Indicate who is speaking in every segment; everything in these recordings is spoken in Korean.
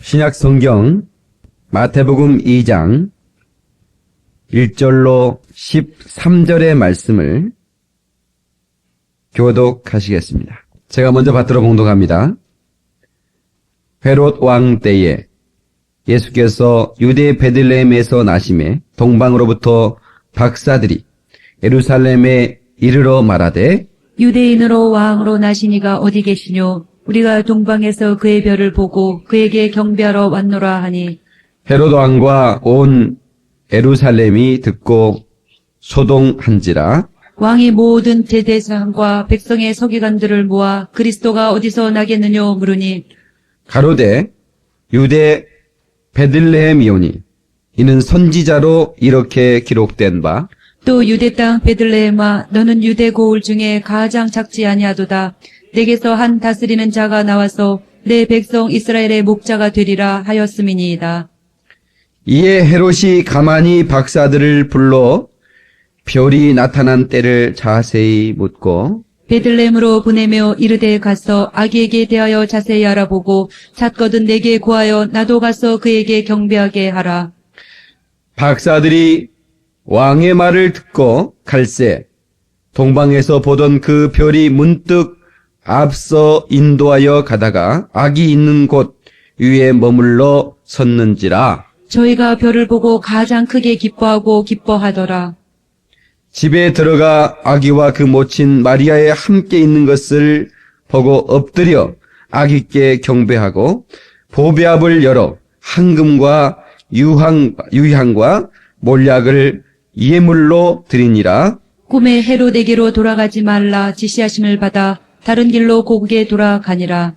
Speaker 1: 신약 성경 마태복음 2장 1절로 13절의 말씀을 교독하시겠습니다. 제가 먼저 받들어 봉독합니다. 헤롯 왕 때에 예수께서 유대 베들레헴에서 나심에 동방으로부터 박사들이 예루살렘에 이르러 말하되
Speaker 2: 유대인으로 왕으로 나시니가 어디 계시뇨? 우리가 동방에서 그의 별을 보고 그에게 경배하러 왔노라 하니
Speaker 1: 헤롯 왕과 온 예루살렘이 듣고 소동한지라.
Speaker 2: 왕이 모든 대대장과 백성의 서기관들을 모아 그리스도가 어디서 나겠느뇨 물으니
Speaker 1: 가로되 유대 베들레헴이오니 이는 선지자로 이렇게 기록된 바
Speaker 2: 또 유대 땅 베들레헴아 너는 유대 고을 중에 가장 작지 아니하도다. 내게서 한 다스리는 자가 나와서 내 백성 이스라엘의 목자가 되리라 하였음이니이다.
Speaker 1: 이에 헤롯이 가만히 박사들을 불러 별이 나타난 때를 자세히 묻고
Speaker 2: 베들레헴으로 보내며 이르되 가서 아기에게 대하여 자세히 알아보고 잣거든 내게 구하여 나도 가서 그에게 경배하게 하라.
Speaker 1: 박사들이 왕의 말을 듣고 갈새 동방에서 보던 그 별이 문득 앞서 인도하여 가다가 아기 있는 곳 위에 머물러 섰는지라.
Speaker 2: 저희가 별을 보고 가장 크게 기뻐하고 기뻐하더라.
Speaker 1: 집에 들어가 아기와 그 모친 마리아에 함께 있는 것을 보고 엎드려 아기께 경배하고 보배압을 열어 황금과 유향과 몰약을 예물로 드리니라.
Speaker 2: 꿈에 헤롯에게로 돌아가지 말라 지시하심을 받아 다른 길로 고국에 돌아가니라.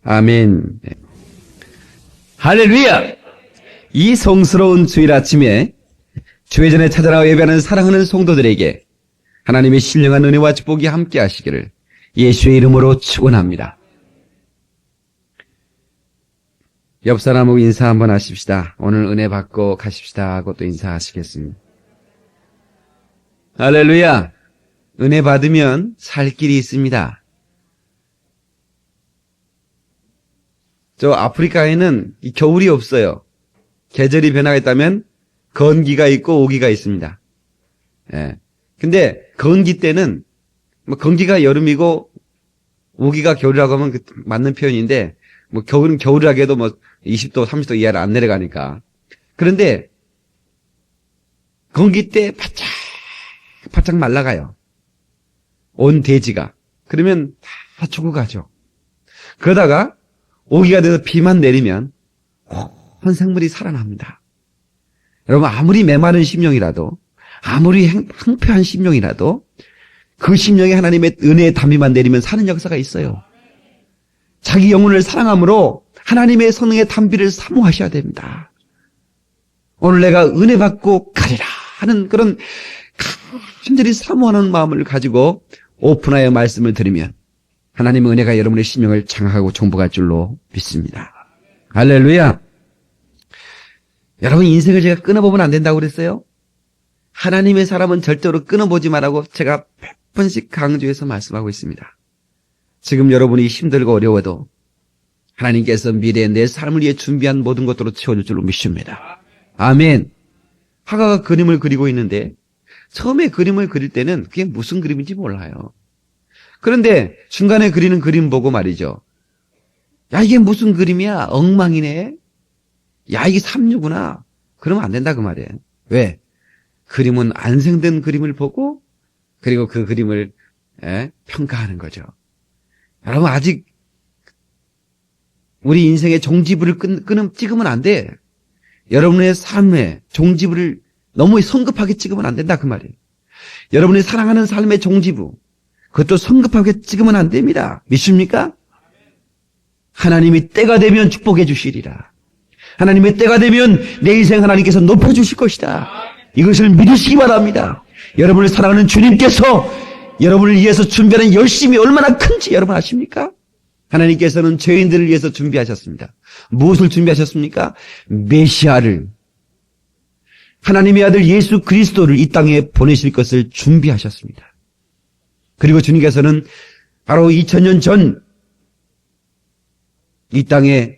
Speaker 1: 아멘. 할렐루야! 이 성스러운 주일 아침에 주의 전에 찾아나와 예배하는 사랑하는 성도들에게 하나님의 신령한 은혜와 축복이 함께 하시기를 예수의 이름으로 축원합니다. 옆 사람하고 인사 한번 하십시다. 오늘 은혜 받고 가십시다 하고 또 인사하시겠습니다. 할렐루야! 은혜 받으면 살 길이 있습니다. 저 아프리카에는 이 겨울이 없어요. 계절이 변화가 있다면 건기가 있고 오기가 있습니다. 예. 근데 건기 때는 뭐 건기가 여름이고 오기가 겨울이라고 하면 맞는 표현인데 뭐 겨울은 겨울이라고 해도 뭐 20도, 30도 이하를 안 내려가니까. 그런데 건기 때 바짝 말라가요. 온 대지가. 그러면 다 죽어가죠. 그러다가 오기가 돼서 비만 내리면 온 생물이 살아납니다. 여러분 아무리 메마른 심령이라도 아무리 황폐한 심령이라도 그 심령에 하나님의 은혜의 담비만 내리면 사는 역사가 있어요. 자기 영혼을 사랑함으로 하나님의 성령의 담비를 사모하셔야 됩니다. 오늘 내가 은혜 받고 가리라 하는 그런 간절히 사모하는 마음을 가지고 오픈하여 말씀을 드리면 하나님의 은혜가 여러분의 심령을 장악하고 정복할 줄로 믿습니다. 할렐루야. 여러분 인생을 제가 끊어보면 안 된다고 그랬어요? 하나님의 사람은 절대로 끊어보지 말라고 제가 100번씩 강조해서 말씀하고 있습니다. 지금 여러분이 힘들고 어려워도 하나님께서 미래에 내 삶을 위해 준비한 모든 것들로 채워줄 줄로 믿습니다. 아멘. 하가가 그림을 그리고 있는데 처음에 그림을 그릴 때는 그게 무슨 그림인지 몰라요. 그런데 중간에 그리는 그림 보고 말이죠. 야 이게 무슨 그림이야? 엉망이네. 야 이게 삼류구나. 그러면 안 된다 그 말이에요. 왜? 그림은 안생된 그림을 보고 그리고 그 그림을 평가하는 거죠. 여러분 아직 우리 인생의 종지부를 찍으면 안 돼. 여러분의 삶의 종지부를 너무 성급하게 찍으면 안 된다 그 말이에요. 여러분이 사랑하는 삶의 종지부 그것도 성급하게 찍으면 안 됩니다. 믿습니까? 하나님이 때가 되면 축복해 주시리라. 하나님의 때가 되면 내 인생 하나님께서 높여주실 것이다. 이것을 믿으시기 바랍니다. 여러분을 사랑하는 주님께서 여러분을 위해서 준비하는 열심이 얼마나 큰지 여러분 아십니까? 하나님께서는 죄인들을 위해서 준비하셨습니다. 무엇을 준비하셨습니까? 메시아를, 하나님의 아들 예수 그리스도를 이 땅에 보내실 것을 준비하셨습니다. 그리고 주님께서는 바로 2000년 전 이 땅에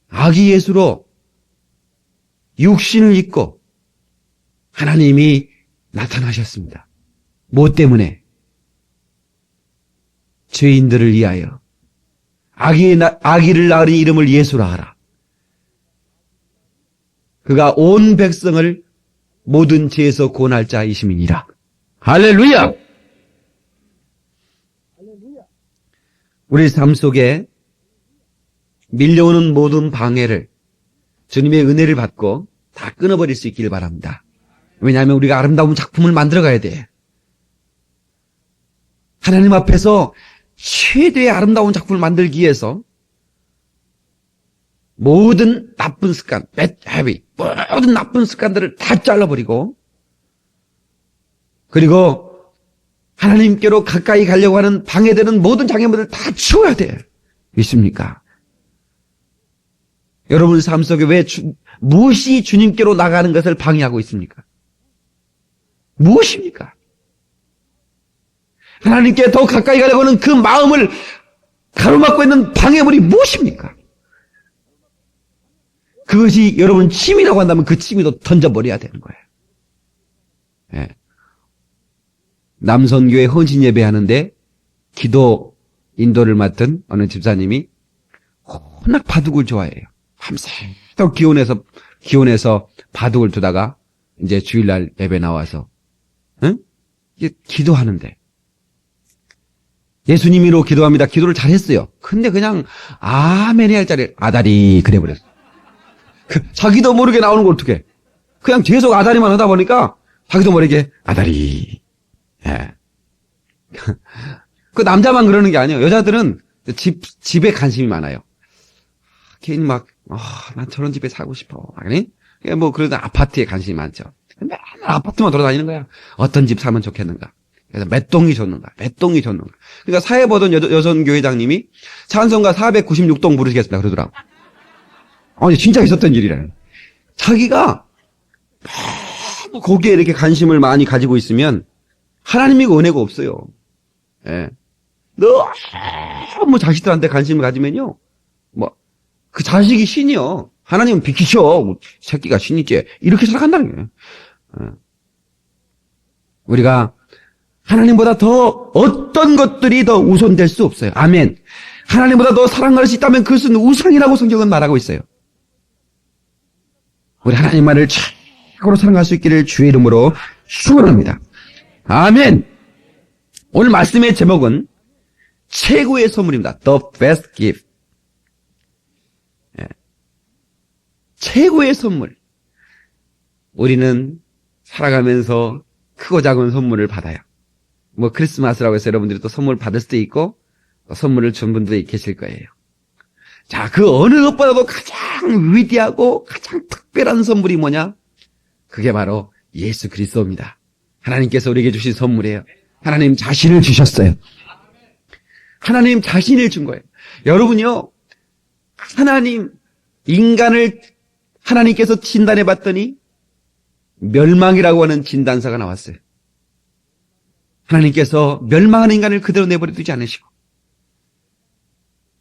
Speaker 1: 아기 예수로 육신을 입고 하나님이 나타나셨습니다. 뭐 때문에? 죄인들을 위하여. 아기를 낳으니 이름을 예수라 하라. 그가 온 백성을 모든 죄에서 구원할 자이심이니라. 할렐루야! 우리 삶 속에 밀려오는 모든 방해를 주님의 은혜를 받고 다 끊어버릴 수 있기를 바랍니다. 왜냐하면 우리가 아름다운 작품을 만들어가야 돼. 하나님 앞에서 최대의 아름다운 작품을 만들기 위해서 모든 나쁜 습관, bad habit, 모든 나쁜 습관들을 다 잘라버리고 그리고 하나님께로 가까이 가려고 하는 방해되는 모든 장애물을 다 치워야 돼. 믿습니까? 여러분 삶 속에 무엇이 주님께로 나가는 것을 방해하고 있습니까? 무엇입니까? 하나님께 더 가까이 가려고 하는 그 마음을 가로막고 있는 방해물이 무엇입니까? 그것이 여러분 취미라고 한다면 그 취미도 던져버려야 되는 거예요. 예. 남선교회 헌신 예배하는데 기도 인도를 맡은 어느 집사님이 워낙 바둑을 좋아해요. 밤새도록 기온에서 바둑을 두다가 이제 주일날 예배 나와서 기도하는데 예수님으로 기도합니다. 기도를 잘했어요. 근데 그냥 아멘 해야 할 자리에 아다리 그래버렸어. 자기도 모르게 나오는 걸 어떡해. 그냥 계속 아다리만 하다 보니까 자기도 모르게 아다리. 예. 그 남자만 그러는 게 아니에요. 여자들은 집에 관심이 많아요. 괜히 난 저런 집에 살고 싶어. 아니? 뭐 그러다 아파트에 관심이 많죠. 맨날 아파트만 돌아다니는 거야. 어떤 집 사면 좋겠는가. 그래서 몇 동이 좋는가. 그러니까 사회보던 여선교회장님이 찬송가 496동 부르시겠습니다. 그러더라고. 아니 진짜 있었던 일이라요. 자기가 거기에 이렇게 관심을 많이 가지고 있으면 하나님이 은혜가 없어요. 예. 너무 자식들한테 관심을 가지면요. 그 자식이 신이요. 하나님은 비키셔. 새끼가 신이지. 이렇게 살아간다는 거예요. 우리가 하나님보다 더 어떤 것들이 더 우선될 수 없어요. 아멘. 하나님보다 더 사랑할 수 있다면 그것은 우상이라고 성경은 말하고 있어요. 우리 하나님만을 최고로 사랑할 수 있기를 주의 이름으로 축원합니다. 아멘. 오늘 말씀의 제목은 최고의 선물입니다. The best gift. 최고의 선물. 우리는 살아가면서 크고 작은 선물을 받아요. 크리스마스라고 해서 여러분들이 또 선물 받을 수도 있고 선물을 준 분들이 계실 거예요. 자, 그 어느 것보다도 가장 위대하고 가장 특별한 선물이 뭐냐? 그게 바로 예수 그리스도입니다. 하나님께서 우리에게 주신 선물이에요. 하나님 자신을 주셨어요. 하나님 자신을 준 거예요. 여러분요, 인간을 하나님께서 진단해 봤더니 멸망이라고 하는 진단서가 나왔어요. 하나님께서 멸망하는 인간을 그대로 내버려 두지 않으시고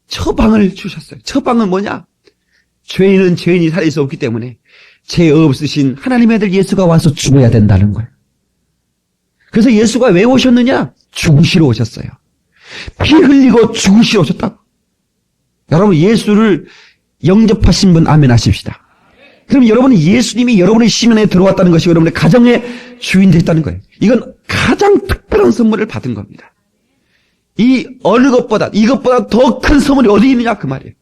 Speaker 1: 처방을 주셨어요. 처방은 뭐냐? 죄인은 죄인이 살릴 수 없기 때문에 죄 없으신 하나님의 아들 예수가 와서 죽어야 된다는 거예요. 그래서 예수가 왜 오셨느냐? 죽으시러 오셨어요. 피 흘리고 죽으시러 오셨다고. 여러분 예수를 영접하신 분 아멘 하십시다. 그럼 여러분은 예수님이 여러분의 시면에 들어왔다는 것이 여러분의 가정의 주인 됐다는 거예요. 이건 가장 특별한 선물을 받은 겁니다. 이것보다 더 큰 선물이 어디 있느냐 그 말이에요.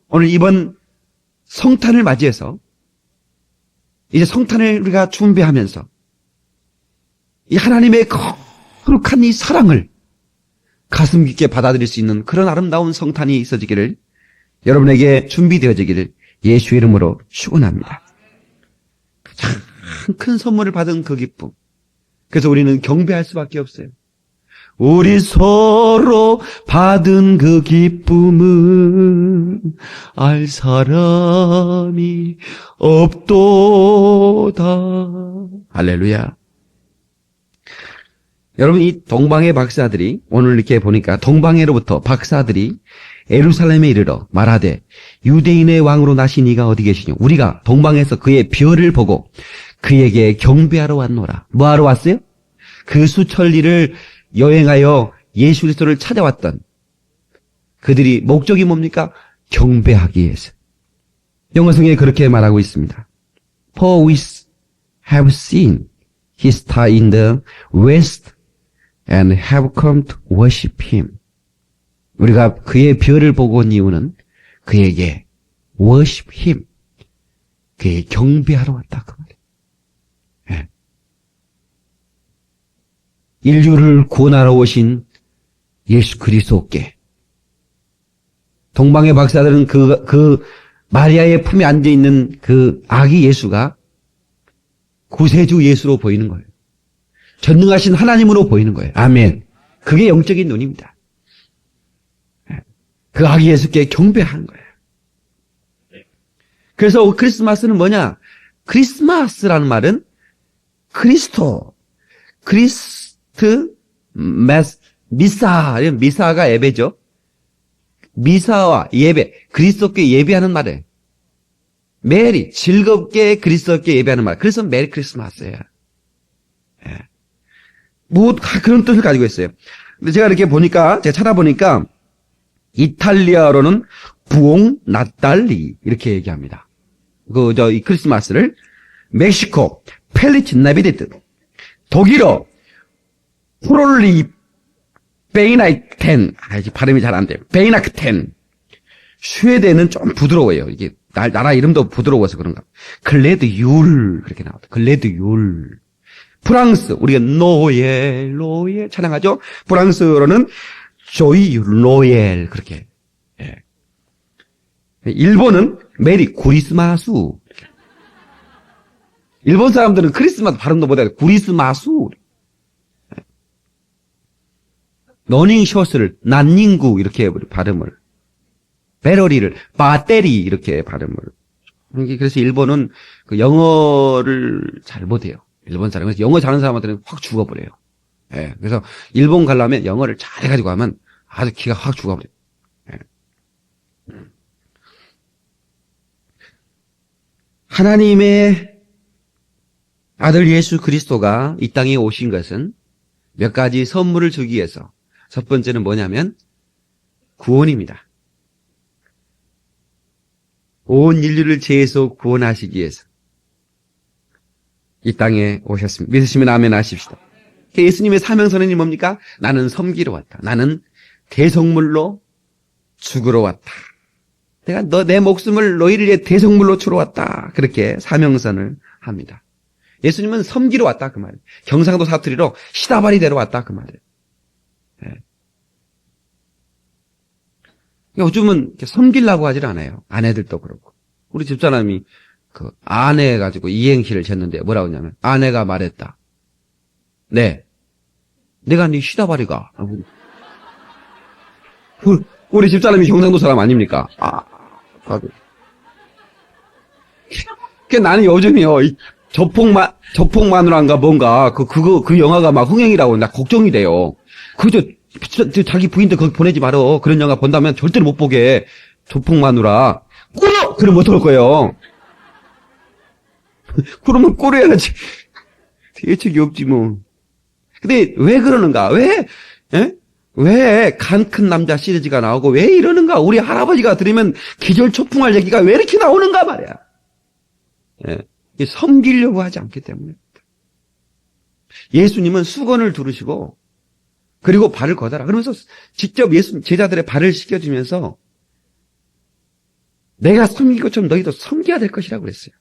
Speaker 1: 오늘 이번 성탄을 맞이해서 이제 성탄을 우리가 준비하면서 이 하나님의 거룩한 이 사랑을 가슴 깊게 받아들일 수 있는 그런 아름다운 성탄이 있어지기를 여러분에게 준비되어지기를 예수의 이름으로 축원합니다. 가장 큰 선물을 받은 그 기쁨. 그래서 우리는 경배할 수밖에 없어요. 우리 서로 받은 그 기쁨은 알 사람이 없도다. 할렐루야. 여러분 이 동방의 박사들이 오늘 이렇게 보니까 동방에로부터 박사들이 예루살렘에 이르러 말하되 유대인의 왕으로 나신 이가 어디 계시뇨? 우리가 동방에서 그의 별을 보고 그에게 경배하러 왔노라. 뭐하러 왔어요? 그 수천리를 여행하여 예수 그리스도를 찾아왔던 그들이 목적이 뭡니까? 경배하기 위해서. 영어성에 그렇게 말하고 있습니다. For we have seen his star in the west and have come to worship him. 우리가 그의 별을 보고 온 이유는 그에게 worship him. 그에게 경배하러 왔다 그 말이에요. 예. 인류를 구원하러 오신 예수 그리스도께 동방의 박사들은 그 마리아의 품에 앉아있는 그 아기 예수가 구세주 예수로 보이는 거예요. 전능하신 하나님으로 보이는 거예요. 아멘. 그게 영적인 눈입니다. 그 아기 예수께 경배하는 거예요. 그래서 크리스마스는 뭐냐? 크리스마스라는 말은 미사가 예배죠. 미사와 예배, 그리스도께 예배하는 말이에요. 메리, 즐겁게 그리스도께 예배하는 말. 그래서 메리 크리스마스예요. 예. 그런 뜻을 가지고 있어요. 근데 제가 이렇게 보니까, 제가 찾아보니까, 이탈리아어로는 부옹 나탈리, 이렇게 얘기합니다. 이 크리스마스를, 멕시코, 펠리치 나비데트, 독일어, 프롤리, 베이나이텐, 발음이 잘 안 돼요. 베이나크텐. 스웨덴은 좀 부드러워요. 이게, 나라 이름도 부드러워서 그런가. 글래드율, 그렇게 나왔다. 글래드율. 프랑스, 우리가 노엘 찬양하죠? 프랑스어로는 조이율, 노엘, 그렇게. 예. 일본은 메리 구리스마수. 일본 사람들은 크리스마스 발음도 못해요. 구리스마수. 러닝쇼스를 난닝구 이렇게 발음을. 배터리를 배터리 이렇게 발음을. 그래서 일본은 그 영어를 잘 못해요. 일본 사람은 영어 잘하는 사람한테는 확 죽어버려요. 예. 그래서 일본 가려면 영어를 잘해가지고 하면 아주 기가 확 죽어버려요. 예. 하나님의 아들 예수 그리스도가 이 땅에 오신 것은 몇 가지 선물을 주기 위해서. 첫 번째는 뭐냐면 구원입니다. 온 인류를 죄에서 구원하시기 위해서 이 땅에 오셨습니다. 믿으시면 아멘 하십시다. 예수님의 사명선언이 뭡니까? 나는 섬기러 왔다. 나는 대성물로 죽으러 왔다. 내가 내 목숨을 너희를 위해 대성물로 주러 왔다. 그렇게 사명선을 합니다. 예수님은 섬기러 왔다 그 말이에요. 경상도 사투리로 시다바리 데려 왔다 그 말이에요. 네. 요즘은 섬기려고 하질 않아요. 아내들도 그렇고. 우리 집사람이 그 아내 가지고 이행시를 쳤는데 뭐라고 하냐면 아내가 말했다. 네. 내가 네 시다바리가. 우리 집사람이 경상도 사람 아닙니까? 나는 요즘이요. 저폭 마누라인가 뭔가 그 영화가 막 흥행이라고 나 걱정이 돼요. 자기 부인들 거기 보내지 말어. 그런 영화 본다면 절대로 못 보게. 조폭 마누라. 꿇어! 그럼 어떡할 거예요? 그러면 꿇어야지. 대책이 없지 뭐. 근데 왜 그러는가? 왜 간 큰 남자 시리즈가 나오고 왜 이러는가? 우리 할아버지가 들으면 기절초풍할 얘기가 왜 이렇게 나오는가 말이야. 예. 섬기려고 하지 않기 때문에. 예수님은 수건을 두르시고 그리고 발을 걷어라. 그러면서 직접 예수 제자들의 발을 씻겨주면서 내가 섬긴 것처럼 너희도 섬겨야 될 것이라고 그랬어요.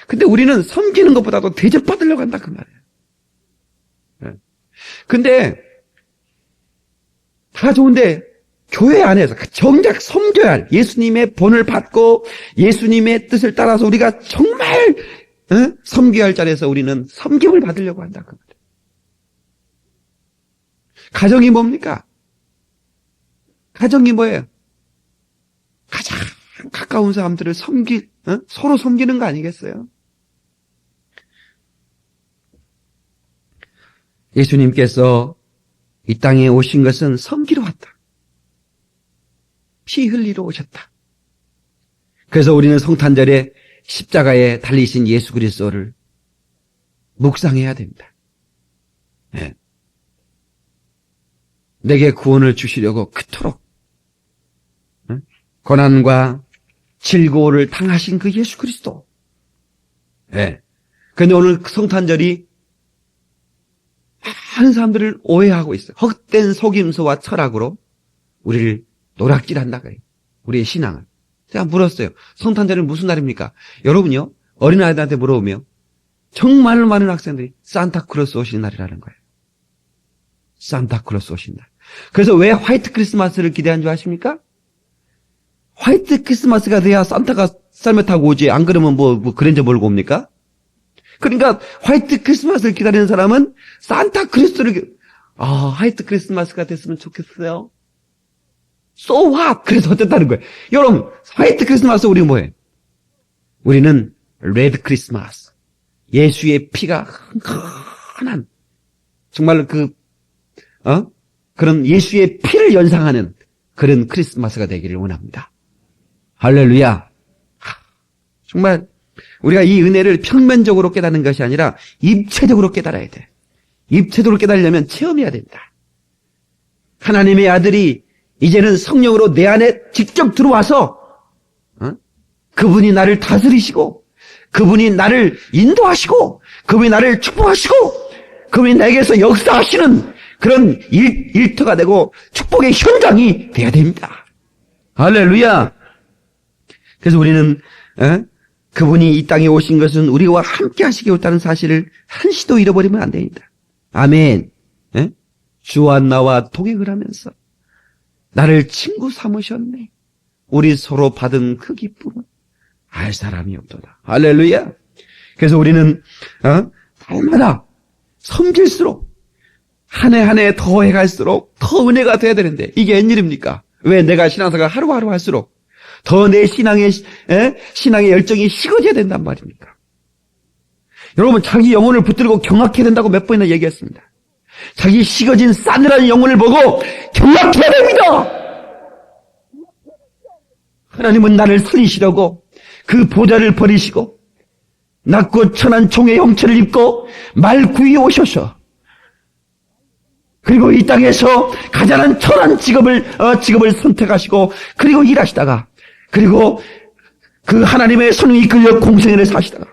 Speaker 1: 근데 우리는 섬기는 것보다도 대접받으려고 한다 그 말이에요. 네. 근데 다 좋은데 교회 안에서 정작 섬겨야 할 예수님의 본을 받고 예수님의 뜻을 따라서 우리가 정말 섬겨야 할 자리에서 우리는 섬김을 받으려고 한다 그 말이에요. 가정이 뭡니까? 가정이 뭐예요? 가장 가까운 사람들을 서로 섬기는 거 아니겠어요? 예수님께서 이 땅에 오신 것은 섬기러 왔다. 피 흘리러 오셨다. 그래서 우리는 성탄절에 십자가에 달리신 예수 그리스도를 묵상해야 됩니다. 네. 내게 구원을 주시려고 그토록 고난과 질고를 당하신 그 예수 그리스도. 네. 그런데 오늘 성탄절이 많은 사람들을 오해하고 있어요. 헛된 속임수와 철학으로 우리를 노락질한다. 우리의 신앙을. 제가 물었어요. 성탄절은 무슨 날입니까? 여러분요, 어린아이들한테 물어보면 정말 많은 학생들이 산타클로스 오시는 날이라는 거예요. 산타클로스 오시는 날. 그래서 왜 화이트 크리스마스를 기대한 줄 아십니까? 화이트 크리스마스가 돼야 산타가 썰매 타고 오지. 안 그러면 뭐 그랜저 몰고 옵니까? 그러니까 화이트 크리스마스를 기다리는 사람은 산타크리스를 화이트 크리스마스가 됐으면 좋겠어요. So what? 그래서 어땠다는 거예요. 여러분, 화이트 크리스마스 우리는 뭐예요? 우리는 레드 크리스마스. 예수의 피가 흥건한 정말 그런 예수의 피를 연상하는 그런 크리스마스가 되기를 원합니다. 할렐루야. 정말 우리가 이 은혜를 평면적으로 깨닫는 것이 아니라 입체적으로 깨달아야 돼. 입체적으로 깨달으려면 체험해야 된다. 하나님의 아들이 이제는 성령으로 내 안에 직접 들어와서 그분이 나를 다스리시고 그분이 나를 인도하시고 그분이 나를 축복하시고 그분이 내게서 역사하시는 그런 일터가 되고 축복의 현장이 돼야 됩니다. 할렐루야. 그래서 우리는 그분이 이 땅에 오신 것은 우리와 함께 하시기 왔다는 사실을 한시도 잃어버리면 안 됩니다. 아멘. 주와 나와 동행을 하면서 나를 친구 삼으셨네. 우리 서로 받은 그 기쁨은 알 사람이 없도다. 할렐루야. 그래서 우리는 날마다 섬길수록 한 해 한 해 더 해갈수록 더 은혜가 돼야 되는데 이게 웬일입니까? 왜 내가 신앙생활 하루하루 할수록 더 내 신앙의 열정이 식어져야 된단 말입니까? 여러분, 자기 영혼을 붙들고 경악해야 된다고 몇 번이나 얘기했습니다. 자기 식어진 싸늘한 영혼을 보고 경악해야 됩니다. 하나님은 나를 살리시려고 그 보좌를 버리시고 낮고 천한 종의 형체를 입고 말구이 오셔서 그리고 이 땅에서 가장 천한 직업을 선택하시고 그리고 일하시다가 그리고 그 하나님의 손을 이끌려 공생애를 사시다가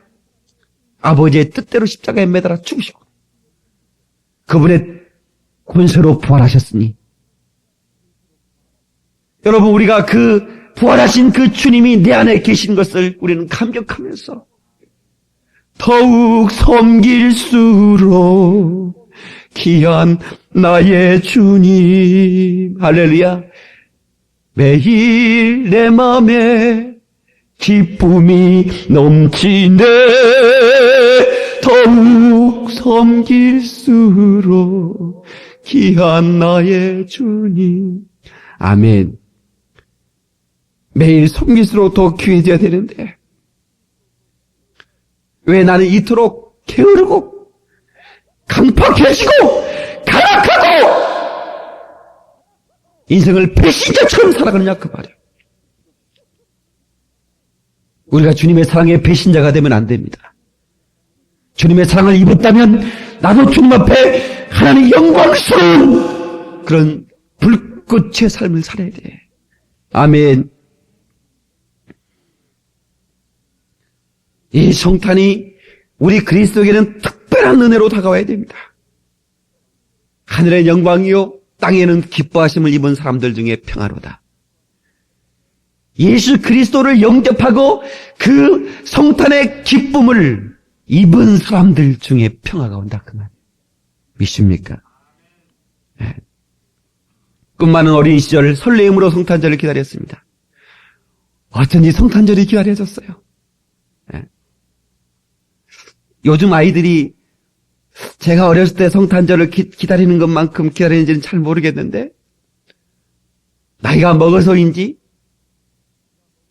Speaker 1: 아버지의 뜻대로 십자가에 매달아 죽으시고 그분의 권세로 부활하셨으니 여러분, 우리가 그 부활하신 그 주님이 내 안에 계신 것을 우리는 감격하면서 더욱 섬길수록 귀한 나의 주님. 할렐루야. 매일 내 맘에 기쁨이 넘치네. 더욱 섬길수록 귀한 나의 주님. 아멘. 매일 섬길수록 더 귀해져야 되는데 왜 나는 이토록 게으르고 강팍해지고 가락하고 인생을 배신자처럼 살아가느냐 그 말이에요. 우리가 주님의 사랑의 배신자가 되면 안 됩니다. 주님의 사랑을 입었다면 나도 주님 앞에 하나님의 영광스러운 그런 불꽃의 삶을 살아야 돼. 아멘. 이 성탄이 우리 그리스도에게는 특별한 은혜로 다가와야 됩니다. 하늘의 영광이요 땅에는 기뻐하심을 입은 사람들 중에 평화로다. 예수 그리스도를 영접하고 그 성탄의 기쁨을 입은 사람들 중에 평화가 온다 그 말. 믿습니까? 네. 꿈 많은 어린 시절 설레임으로 성탄절을 기다렸습니다. 어쩐지 성탄절이 기다려졌어요. 네. 요즘 아이들이 제가 어렸을 때 성탄절을 기다리는 것만큼 기다리는지는 잘 모르겠는데 나이가 먹어서인지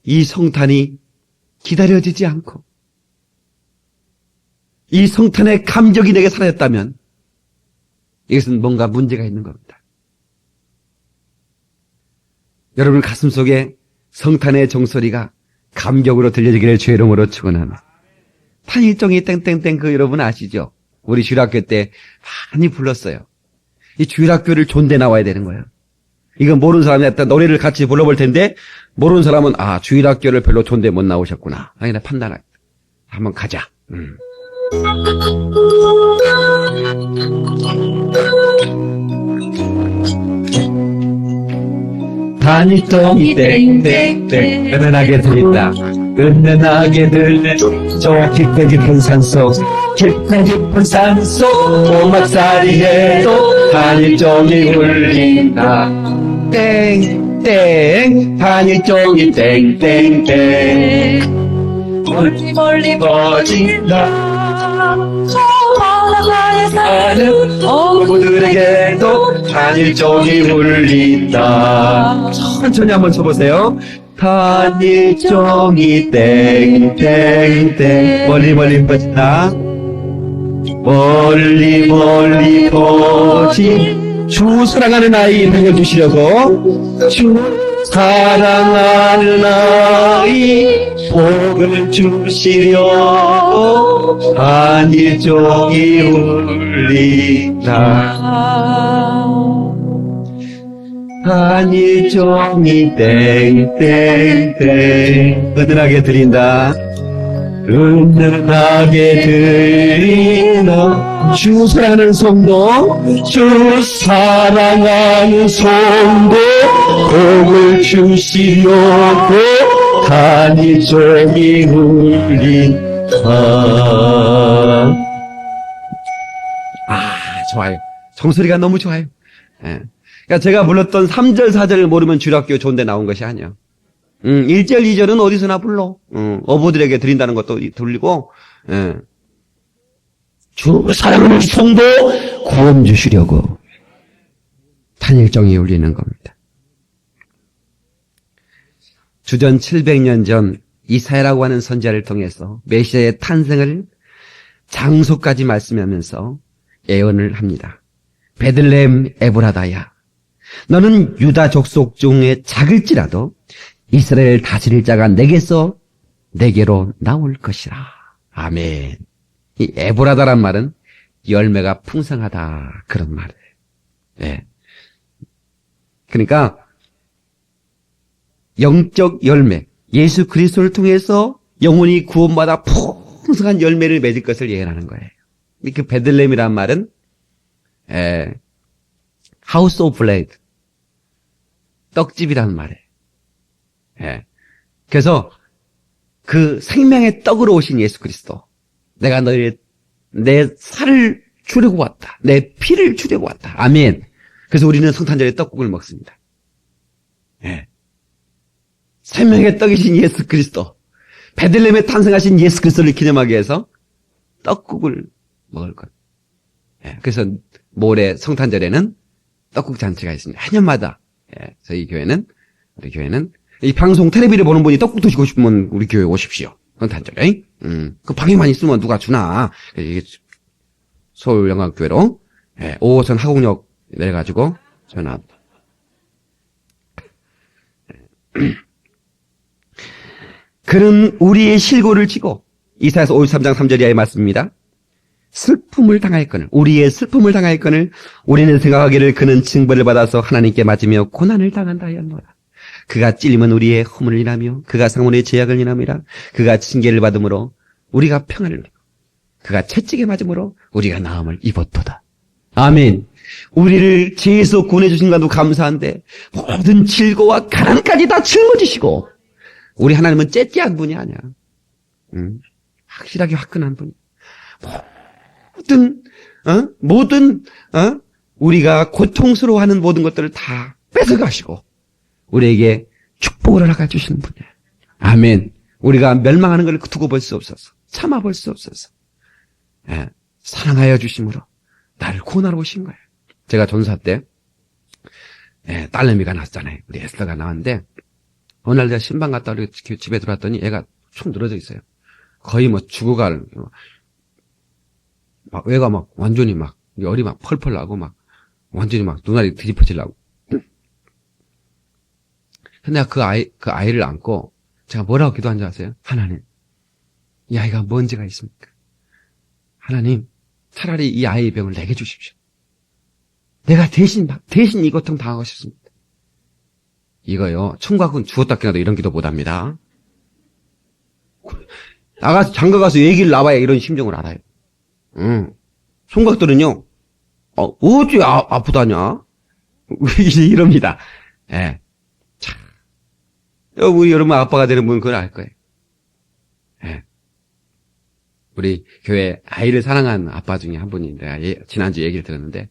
Speaker 1: 이 성탄이 기다려지지 않고 이 성탄의 감격이 내게 사라졌다면 이것은 뭔가 문제가 있는 겁니다. 여러분 가슴 속에 성탄의 종소리가 감격으로 들려지기를 주의 이름으로 축원합니다. 탄일종이 땡땡땡 그 여러분 아시죠? 우리 주일학교 때 많이 불렀어요. 이 주일학교를 존대 나와야 되는 거예요. 이건 모르는 사람이 일단 노래를 같이 불러볼 텐데 모르는 사람은 주일학교를 별로 존대 못 나오셨구나. 아니 판단할 한번 가자. 단일종이 땡땡땡 은은하게 들린다. 은은하게 들린 저 깊게 깊은 산속 깊게 깊은 산속 오막살이에도 단일종이 울린다. 땡땡 단일종이 땡땡땡 멀리 멀리 퍼진다. 바다에 사는 어부들에게도 단일종이 울린다. 천천히 한번 쳐보세요. 단일종이 땡땡땡 멀리 멀리 퍼진다. 멀리 멀리 퍼진 주 사랑하는 아이 먹여주시려고 주 사랑하는 아이 복을 주시려고 단일종이 울린다. 단일종이 땡땡땡 은은하게 들린다. 은은하게 들리나 주 사랑하는 성도 주 사랑하는 성도 복을 주시려고 단일종이 울린다. 좋아요. 종소리가 너무 좋아요. 예. 그러니까 제가 불렀던 3절 4절을 모르면 주일학교 좋은 데 나온 것이 아니야. 1절 2절은 어디서나 불러. 어부들에게 드린다는 것도 들리고 주 사랑하는 성도 구원 주시려고 단일종이 울리는 겁니다. 주전 700년 전 이사야라고 하는 선지자를 통해서 메시아의 탄생을 장소까지 말씀하면서 예언을 합니다. 베들레헴 에브라다야, 너는 유다 족속 중에 작을지라도 이스라엘 다스릴 자가 내게로 나올 것이라. 아멘. 이 에브라다란 말은 열매가 풍성하다 그런 말이에요. 예. 그러니까 영적 열매, 예수 그리스도를 통해서 영혼이 구원받아 풍성한 열매를 맺을 것을 예언하는 거예요. 그 베들레헴이란 말은 하우스 오브 브레드, 떡집이라는 말이에요. 예. 그래서 그 생명의 떡으로 오신 예수 그리스도, 내가 내 살을 주려고 왔다. 내 피를 주려고 왔다. 아멘. 그래서 우리는 성탄절에 떡국을 먹습니다. 예. 생명의 떡이신 예수 그리스도, 베들레헴에 탄생하신 예수 그리스도를 기념하기 위해서 떡국을 먹을 것. 예. 그래서 모레 성탄절에는 떡국 잔치가 있습니다. 해년마다. 예. 우리 교회는 이 방송 텔레비를 보는 분이 떡국 드시고 싶으면 우리 교회 오십시오. 성탄절에. 그 방에만 있으면 누가 주나. 이게 서울영광교회로 5호선 하곡역 내려가지고 전화합니다. 그는 우리의 실고를 지고, 이사야서 53장 3절 이하의 말씀입니다. 슬픔을 당할거늘, 우리의 슬픔을 당할거늘 우리는 생각하기를 그는 징벌을 받아서 하나님께 맞으며 고난을 당한다 하였노라. 그가 찔림은 우리의 허물을 인하며 그가 상원의 죄악을 인함이라. 그가 징계를 받음으로 우리가 평안을 누리고 그가 채찍에 맞음으로 우리가 나음을 입었도다. 아멘. 우리를 죄에서 구원해 주신 것도 감사한데 모든 질고와 가난까지 다 짊어지시고, 우리 하나님은 째째한 분이 아니야. 확실하게 화끈한 분이야. 모든 우리가 고통스러워하는 모든 것들을 다 뺏어가시고 우리에게 축복을 허락해 주시는 분이에요. 아멘. 우리가 멸망하는 걸 두고 볼 수 없어서, 참아 볼 수 없어서 사랑하여 주심으로 나를 구원하러 오신 거예요. 제가 전사 때 딸내미가 났잖아요. 우리 에스더가 나왔는데 어느 날 제가 신방 갔다 집에 들어왔더니 애가 축 늘어져 있어요. 거의 죽어갈, 애가 완전히 열이 펄펄 나고 완전히 눈알이 뒤집어지려고. 내가 그 아이를 안고 제가 뭐라고 기도한 줄 아세요? 하나님, 이 아이가 뭔 죄가 있습니까? 하나님, 차라리 이 아이의 병을 내게 주십시오. 내가 대신 이 고통 당하고 싶습니다. 이거요, 총각은 죽었다 깨어나도 이런 기도 못합니다. 나가서 장가 가서 얘기를 나와야 이런 심정을 알아요. 총각들은요, 어째 아프다냐? 이럽니다. 예. 참. 우리 여러분 아빠가 되는 분은 그걸 알 거예요. 예. 우리 교회 아이를 사랑하는 아빠 중에 한 분이 내가 지난주 얘기를 들었는데,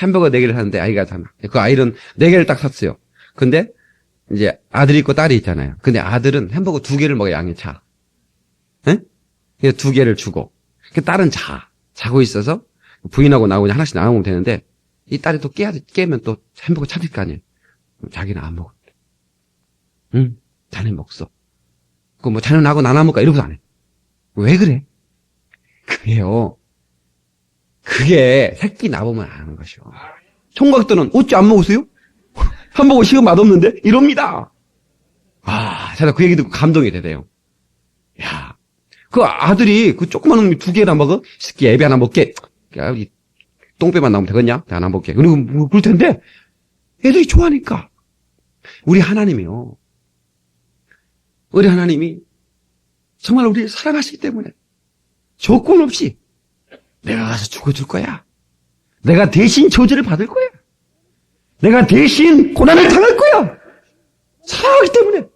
Speaker 1: 햄버거 4개를 샀는데 아이가 그 아이는 4개를 딱 샀어요. 근데 이제 아들이 있고 딸이 있잖아요. 근데 아들은 햄버거 2개를 먹어야 양이 차. 예? 2개를 주고, 그 딸은 자고 있어서 부인하고 나하고 하나씩 나눠 먹으면 되는데, 이 딸이 또 깨면 또 햄버거 찾을 거 아니에요. 자기는 안 먹어. 응, 자네 먹어. 뭐 자네 나하고 나눠 먹을까? 이러고도 안 해. 왜 그래? 그게요. 그게 새끼 나보면 아는 것이요. 총각들은 어찌 안 먹으세요? 햄버거 식은 맛없는데? 이럽니다. 제가 그 얘기 듣고 감동이 되대요. 야, 그 아들이 그 조그만 놈이 2개나 먹어? 새끼 애비 하나 먹게. 야, 이 똥배만 나오면 되겠냐? 하나 먹게. 그리고 뭐 그럴 텐데 애들이 좋아하니까. 우리 하나님이요. 우리 하나님이 정말 우리를 사랑하시기 때문에 조건 없이 내가 가서 죽어줄 거야. 내가 대신 저주를 받을 거야. 내가 대신 고난을 당할 거야. 사랑하기 때문에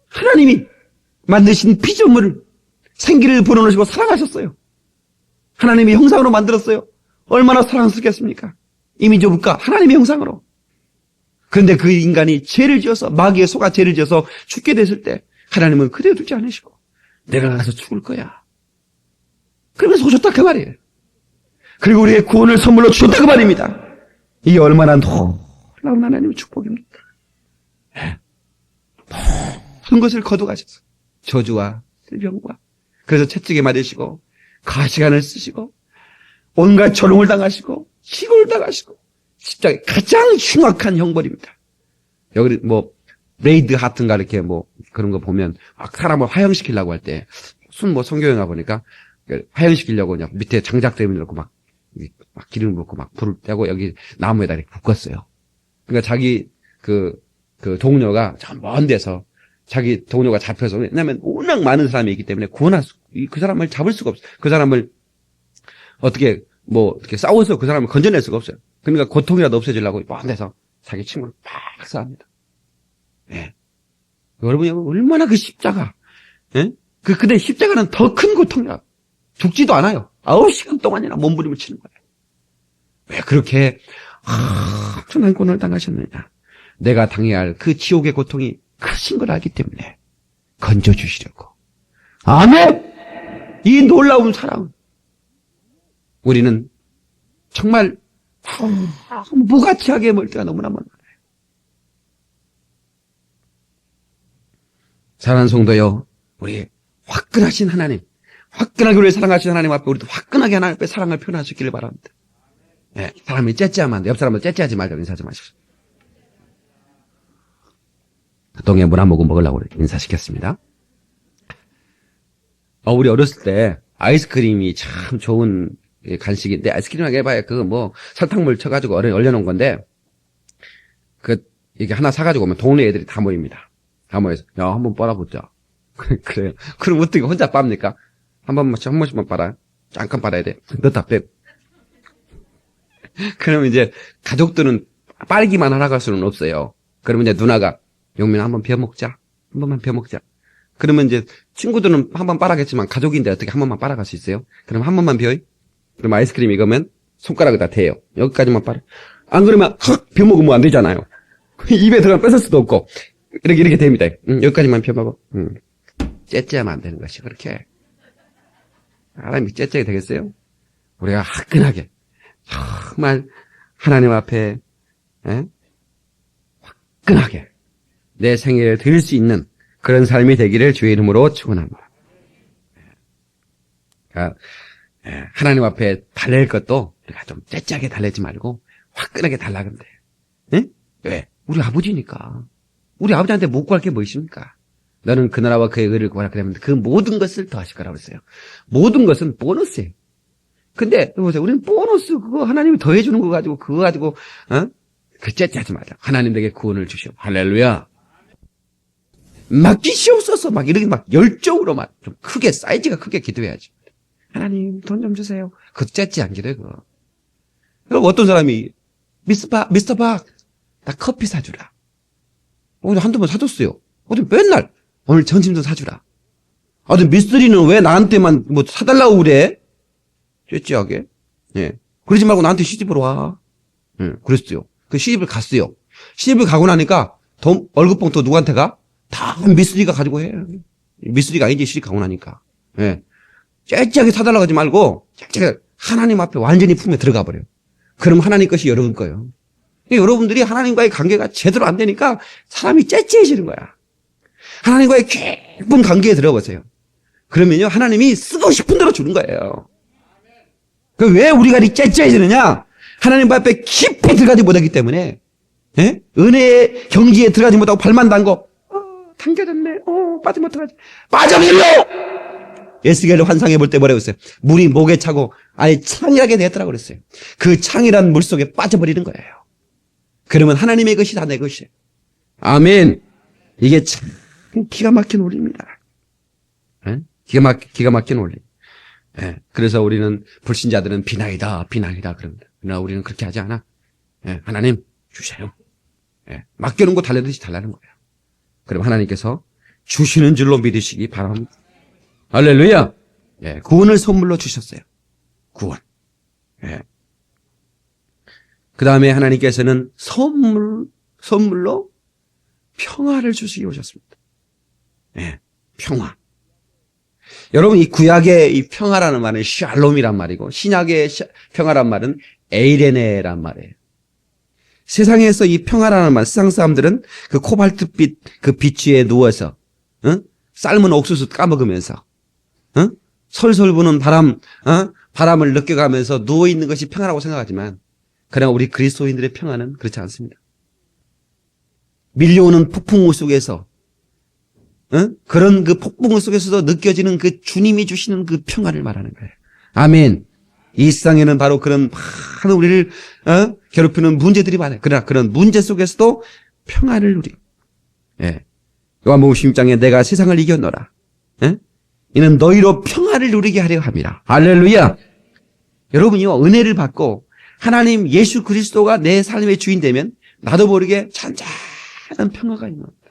Speaker 1: 하나님이 만드신 피조물을 생기를 불어넣으시고 사랑하셨어요. 하나님의 형상으로 만들었어요. 얼마나 사랑스럽겠습니까? 이미지오브가 하나님의 형상으로. 그런데 그 인간이 죄를 지어서, 마귀의 소가 죄를 지어서 죽게 됐을 때 하나님은 그대로 두지 않으시고 내가 가서 죽을 거야. 그러면서 오셨다 그 말이에요. 그리고 우리의 구원을 선물로 주셨다 그 말입니다. 이게 얼마나 놀라운 하나님의 축복입니까? 모든 것을 거둬가셔서 저주와 질병과, 그래서 채찍에 맞으시고 가시관을 쓰시고 온갖 조롱을 당하시고 희고를 당하시고 십자가의 가장 흉악한 형벌입니다. 여기 뭐 레이드 하트인가 이렇게 뭐 그런 거 보면 막 사람을 화형시키려고 할 때 무슨 뭐 성경에 보니까 화형시키려고 그냥 밑에 장작대문 넣고 막 기름 붓고 막 불을 떼고 여기 나무에다 이렇게 붓었어요. 그러니까 자기 그 동료가 저 먼 데서 자기 동료가 잡혀서, 왜냐면 워낙 많은 사람이 있기 때문에 그 사람을 잡을 수가 없어요. 그 사람을 어떻게 싸워서 그 사람을 건져낼 수가 없어요. 그러니까 고통이라도 없애주려고 먼 데서 자기 친구를 막 싸웁니다. 예. 여러분이 얼마나 그 십자가, 예? 근데 십자가는 더 큰 고통이라. 죽지도 않아요. 9시간 동안이나 몸부림을 치는 거예요. 왜 그렇게 엄청난 고난을 당하셨느냐. 내가 당해야 할 그 지옥의 고통이 크신 걸 알기 때문에 건져주시려고. 아멘! 이 놀라운 사랑. 우리는 정말 무가치하게 멀 때가 너무나 많아요. 사랑하는 성도요, 우리 화끈하신 하나님, 화끈하게 우리를 사랑하신 하나님 앞에 우리도 화끈하게 하나님 앞에 사랑을 표현할 수 있기를 바랍니다. 네, 사람이 째째하면 안 돼. 옆 사람을 째째하지 말고 인사하지 마십시오. 동해 물 한 모금 먹으려고 인사시켰습니다. 우리 어렸을 때 아이스크림이 참 좋은 간식인데, 아이스크림하게 해봐야 설탕물 쳐가지고 얼려놓은 건데, 이게 하나 사가지고 오면 동네 애들이 다 모입니다. 다 모여서, 야, 한번 빨아보자. 그래요. 그럼 어떻게 혼자 빱니까? 한 번씩만 빨아요. 잠깐 빨아야 돼. 넣다 빼고. 그러면 이제 가족들은 빨기만 하라고 할 수는 없어요. 그러면 이제 누나가, 용민아 한번 비워먹자. 한 번만 비워먹자. 그러면 이제 친구들은 한 번 빨아겠지만 가족인데 어떻게 한 번만 빨아갈 수 있어요? 그럼 한 번만 비워요? 그럼 아이스크림 익으면 손가락에다 대요. 여기까지만 빨아. 안 그러면 비워먹으면 안 되잖아요. 입에 들어가면 뺏을 수도 없고. 이렇게 됩니다. 여기까지만 비워먹어. 째째하면 안 되는 것이 그렇게. 사람이 째째가 되겠어요? 우리가 화끈하게 정말 하나님 앞에 화끈하게 내 생애를 드릴 수 있는 그런 삶이 되기를 주의 이름으로 축원합니다. 그러니까 하나님 앞에 달랠 것도 우리가 좀 째째하게 달래지 말고 화끈하게 달라그러면 돼요. 왜? 우리 아버지니까. 우리 아버지한테 못 구할 게 뭐 있습니까? 너는 그 나라와 그의 의를 구하라. 그러면 그 모든 것을 더하실 거라고 했어요. 모든 것은 보너스예요. 근데 보세요. 우리는 보너스 그거 하나님이 더해주는 거 가지고 그거 가지고 그 째째하지 말자. 하나님 내게 구원을 주시오. 할렐루야. 맡기시옵소서 막 이렇게 막 열정으로 막 좀 크게 사이즈가 크게 기도해야지. 하나님 돈 좀 주세요. 그거 째째한 기도해 그거. 그럼 어떤 사람이 미스터 박 나 커피 사주라. 한두 번 사줬어요. 맨날 오늘 점심 좀 사주라. 미스터리는 왜 나한테만 뭐 사달라고 그래? 째째하게. 예. 그러지 말고 나한테 시집으로 와. 예. 그랬어요. 그 시집을 갔어요. 시집을 가고 나니까 월급봉투 누구한테 가? 다 미스터리가 가지고 해. 미스터리가 아니지 시집 가고 나니까. 예. 째째하게 사달라고 하지 말고 째째하게 하나님 앞에 완전히 품에 들어가 버려요. 그럼 하나님 것이 여러분 거예요. 여러분들이 하나님과의 관계가 제대로 안 되니까 사람이 째째해지는 거야. 하나님과의 깊은 관계에 들어보세요. 그러면요 하나님이 쓰고 싶은 대로 주는 거예요. 왜 우리가 이 째째해지느냐? 하나님 앞에 깊이 들어가지 못하기 때문에. 예? 은혜의 경지에 들어가지 못하고 발만 담고 당겨졌네. 빠지면 어떡하지? 빠져밀려! 에스겔을 환상해 볼 때 뭐라고 했어요? 물이 목에 차고 아예 창이라게 되었더라고 그랬어요. 그 창이란 물 속에 빠져버리는 거예요. 그러면 하나님의 것이 다 내 것이에요. 아멘. 이게 참 기가 막힌 원리입니다. 예? 기가 막힌 원리. 예. 그래서 우리는 불신자들은 비나이다 그럽니다. 그러나 우리는 그렇게 하지 않아. 예. 하나님 주세요. 예. 맡겨놓은 거 달래듯이 달라는 거예요. 그럼 하나님께서 주시는 줄로 믿으시기 바랍니다. 할렐루야. 예. 구원을 선물로 주셨어요. 구원. 예. 그 다음에 하나님께서는 선물로 평화를 주시기 오셨습니다. 예, 평화. 여러분, 이 구약의 이 평화라는 말은 샬롬이란 말이고, 신약의 평화란 말은 에이레네란 말이에요. 세상에서 이 평화라는 말, 세상 사람들은 그 코발트빛 그 빛 위에 누워서, 삶은 옥수수 까먹으면서, 솔솔 부는 바람을 느껴가면서 누워있는 것이 평화라고 생각하지만, 그러나 우리 그리스도인들의 평화는 그렇지 않습니다. 밀려오는 폭풍우 속에서 그런 그 폭풍우 속에서도 느껴지는 그 주님이 주시는 그 평화를 말하는 거예요. 아멘. 이 세상에는 바로 그런 많은 우리를 괴롭히는 문제들이 많아요. 그러나 그런 문제 속에서도 평화를 누리. 예. 요한복음 16장에 내가 세상을 이겼노라. 예? 이는 너희로 평화를 누리게 하려 함이라. 할렐루야. 여러분이요 은혜를 받고 하나님 예수 그리스도가 내 삶의 주인 되면 나도 모르게 잔잔한 평화가 있는 겁니다.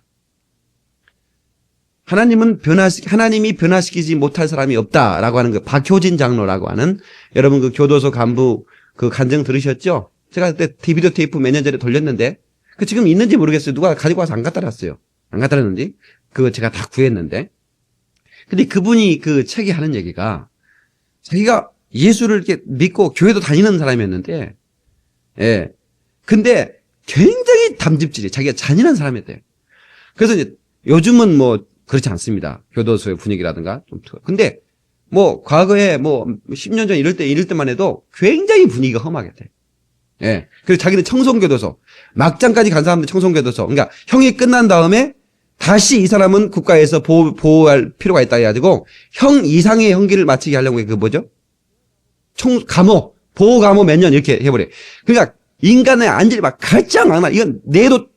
Speaker 1: 하나님이 변화시키지 못할 사람이 없다라고 하는 그 박효진 장로라고 하는 여러분 그 교도소 간부 그 간증 들으셨죠? 제가 그때 비디오 테이프 몇 년 전에 돌렸는데 그 지금 있는지 모르겠어요. 누가 가지고 와서 안 갖다 놨어요. 안 갖다 놨는지 그거 제가 다 구했는데 근데 그분이 그 책에 하는 얘기가 자기가 예수를 이렇게 믿고 교회도 다니는 사람이었는데, 예. 근데 굉장히 담즙질이 자기가 잔인한 사람이었대요. 그래서 이제 요즘은 뭐 그렇지 않습니다. 교도소의 분위기라든가 좀. 근데 뭐 과거에 뭐 10년 전 이럴 때만 해도 굉장히 분위기가 험하겠대. 예. 그래서 자기는 청송교도소, 막장까지 간 사람들 청송교도소. 그러니까 형이 끝난 다음에 다시 이 사람은 국가에서 보호할 필요가 있다 해가지고 형 이상의 형기를 마치게 하려고 그 뭐죠? 감호, 보호 감호 몇 년 이렇게 해버려. 그러니까 인간의 안질이 막 가장 악마. 이건 내도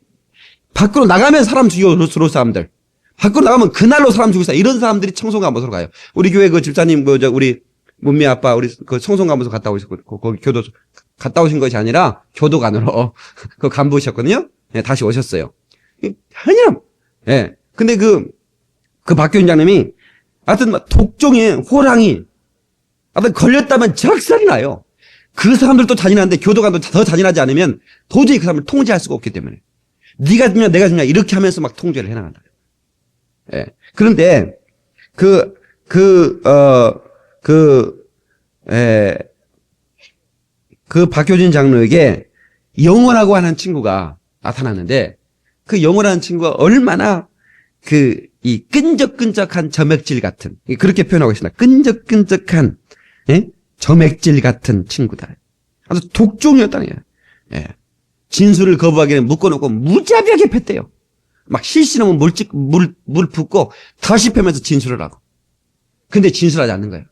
Speaker 1: 밖으로 나가면 사람 죽여 들어올 사람들. 밖으로 나가면 그날로 사람 죽을 사람. 이런 사람들이 청송감호소로 가요. 우리 교회 그 집사님 우리 문미 아빠 우리 그 청송감호소 갔다 오셨고 거기 교도소 갔다 오신 것이 아니라 교도관으로 그 간부셨거든요. 예, 다시 오셨어요. 현이람. 예. 근데 그 박교인장님이 하여튼 독종의 호랑이 하여튼 걸렸다면 적살이 나요. 그 사람들도 잔인한데 교도관도 더 잔인하지 않으면 도저히 그 사람을 통제할 수가 없기 때문에 네가 죽냐 내가 죽냐 이렇게 하면서 막 통제를 해나간다. 예. 그런데 그 박효진 장로에게 영호라고 하는 친구가 나타났는데 그 영호라는 친구가 얼마나 이 끈적끈적한 점액질 같은 그렇게 표현하고 있습니다. 끈적끈적한 예? 점액질 같은 친구다. 아주 독종이었다는 거예요. 예. 진술을 거부하기는 묶어놓고 무자비하게 팼대요. 막 실시하면 물 붓고 다시 패면서 진술을 하고. 근데 진술하지 않는 거예요.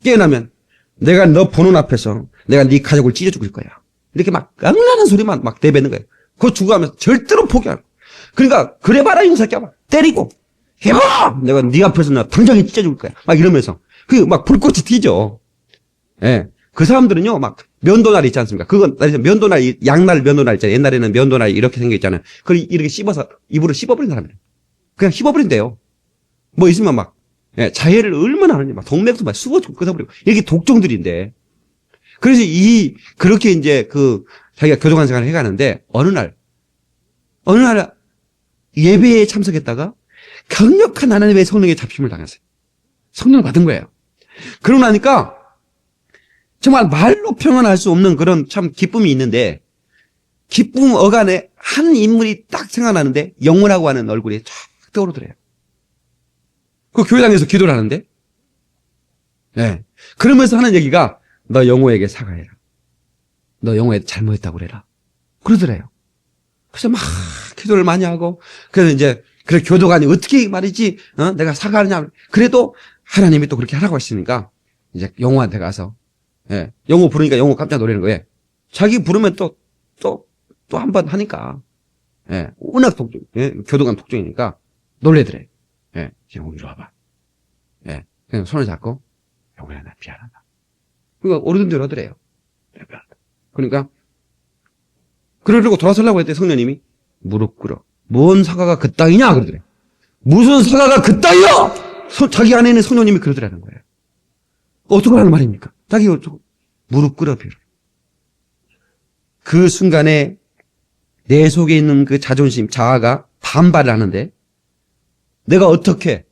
Speaker 1: 깨어나면 내가 너 보는 앞에서 내가 네 가족을 찢어 죽일 거야. 이렇게 막 악랄한 소리만 막 내뱉는 거예요. 그거 죽어가면서 절대로 포기하고. 그러니까 그래봐라 이 새끼야. 막 때리고 해봐. 내가 네 앞에서 나 당장에 찢어 죽일 거야. 막 이러면서 그 막 불꽃이 튀죠. 예. 그 사람들은요 막 면도날 있지 않습니까? 그건 면도날 양날 면도날 있잖아요. 옛날에는 면도날 이렇게 생겨 있잖아요. 그걸 이렇게 씹어서 입으로 씹어버린 사람이에요. 그냥 씹어버린대요. 뭐 있으면 막 예, 자해를 얼마나 하는지 막 동맥도 막 씹어 끊어버리고 이게 독종들인데. 그래서 그렇게 이제 자기가 교도관 생활을 해가는데 어느 날 예배에 참석했다가 강력한 하나님의 성령의 잡힘을 당했어요. 성령을 받은 거예요. 그러고 나니까 정말 말로 표현할 수 없는 그런 참 기쁨이 있는데 기쁨 어간에 한 인물이 딱 생각나는데 영원하고 하는 얼굴이 쫙 떠오르더래요. 그 교회당에서 기도를 하는데 네. 그러면서 하는 얘기가 너 영호에게 사과해라. 너 영호에 잘못했다고 그래라. 그러더래요. 그래서 막 기도를 많이 하고 그래서 이제 그래 교도관이 어떻게 말이지 내가 사과하느냐. 그래도 하나님이 또 그렇게 하라고 하시니까 이제 영호한테 가서 예, 영호 부르니까 영호 깜짝 놀라는 거예요. 자기 부르면 또 한 번 하니까 예, 워낙 독종, 예, 교도관 독종이니까 놀래더래. 예, 영호 이리 와봐. 예, 그냥 손을 잡고 영호야 나 미안하다. 그러니까 오르던 대로 하더래요. 미안하다. 그러니까 그러려고 돌아서려고 했더니 성령님이 무릎 꿇어. 뭔 사과가 그 땅이냐 그러더래. 무슨 사과가 그 땅이야? 자기 안에 있는 성령님이 그러더라는 거예요. 어떻게 하는 말입니까? 자기가 무릎 꿇어 빌어. 그 순간에 내 속에 있는 그 자존심, 자아가 반발을 하는데 내가 어떻게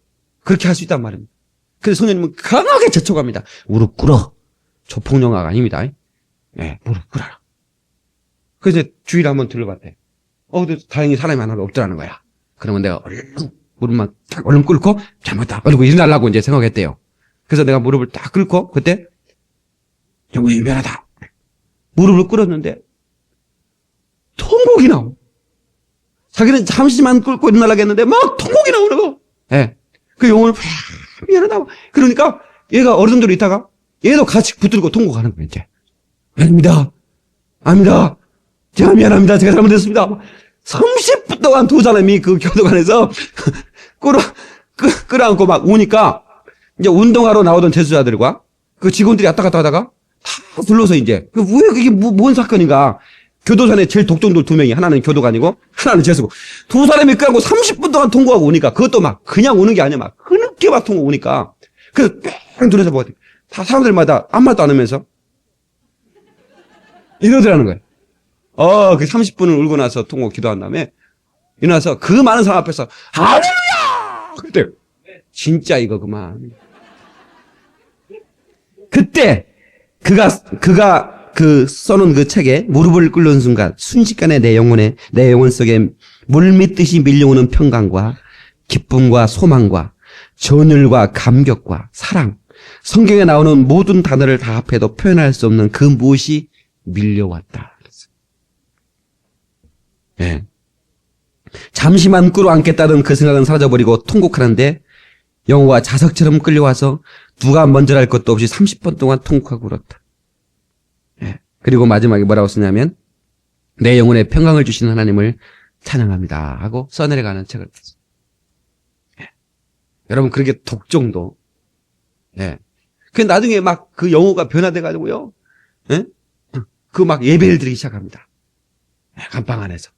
Speaker 1: 그렇게 할 수 있단 말입니다. 그래서 성령님은 강하게 재촉합니다. 무릎 꿇어. 조폭영화가 아닙니다. 네, 무릎 꿇어라. 그래서 이제 주위를 한번 둘러봤대. 근데 다행히 사람이 하나도 없더라는 거야. 그러면 내가 얼른 무릎만 딱 얼른 꿇고 잘못다. 그리고 일어나려고 이제 생각했대요. 그래서 내가 무릎을 딱 꿇고 그때 영혼이 미안하다. 무릎을 꿇었는데 통곡이 나오. 자기는 잠시만 꿇고 일어나려고 했는데 막 통곡이 나오는 거. 예. 그 영혼을 미안하다. 그러니까 얘가 어른들로 있다가 얘도 같이 붙들고 통곡하는 거예요. 이제. 아닙니다. 제가 미안합니다. 제가 잘못했습니다. 30분 동안 두 사람이 그 교도관에서 끌어안고 막 우니까 이제 운동하러 나오던 재수자들과 그 직원들이 왔다 갔다 하다가 다 둘러서 이제 왜 그게 뭔 사건인가. 교도관에 제일 독종들 두 명이 하나는 교도관이고 하나는 재수고 두 사람이 끌어안고 30분 동안 통곡하고 오니까 그것도 막 그냥 우는 게 아니야. 막 흐느끼 막 통곡 오니까 그래서 뺑 둘러서 보고 다 사람들마다 아무 말도 안 하면서 이러더라는 거예요. 그 30분을 울고 나서 통곡 기도한 다음에 일어나서 그 많은 사람 앞에서 할렐루야! 그때 진짜 이거 그만. 그때 그가 써놓은 그 책에 무릎을 꿇는 순간 순식간에 내 영혼 속에 물밀듯이 밀려오는 평강과 기쁨과 소망과 전율과 감격과 사랑, 성경에 나오는 모든 단어를 다 합해도 표현할 수 없는 그 무엇이 밀려왔다. 예. 잠시만 끌어안겠다던 그 생각은 사라져버리고 통곡하는데 영호가 자석처럼 끌려와서 누가 먼저 할 것도 없이 30분 동안 통곡하고 울었다. 예. 그리고 마지막에 뭐라고 쓰냐면 내 영혼에 평강을 주시는 하나님을 찬양합니다 하고 써내려가는 책을 썼어요. 예. 여러분 그렇게 독종도 예. 그 나중에 막 그 영호가 변화돼가지고요. 예? 그 막 예배를 드리기 시작합니다. 예. 감방 안에서.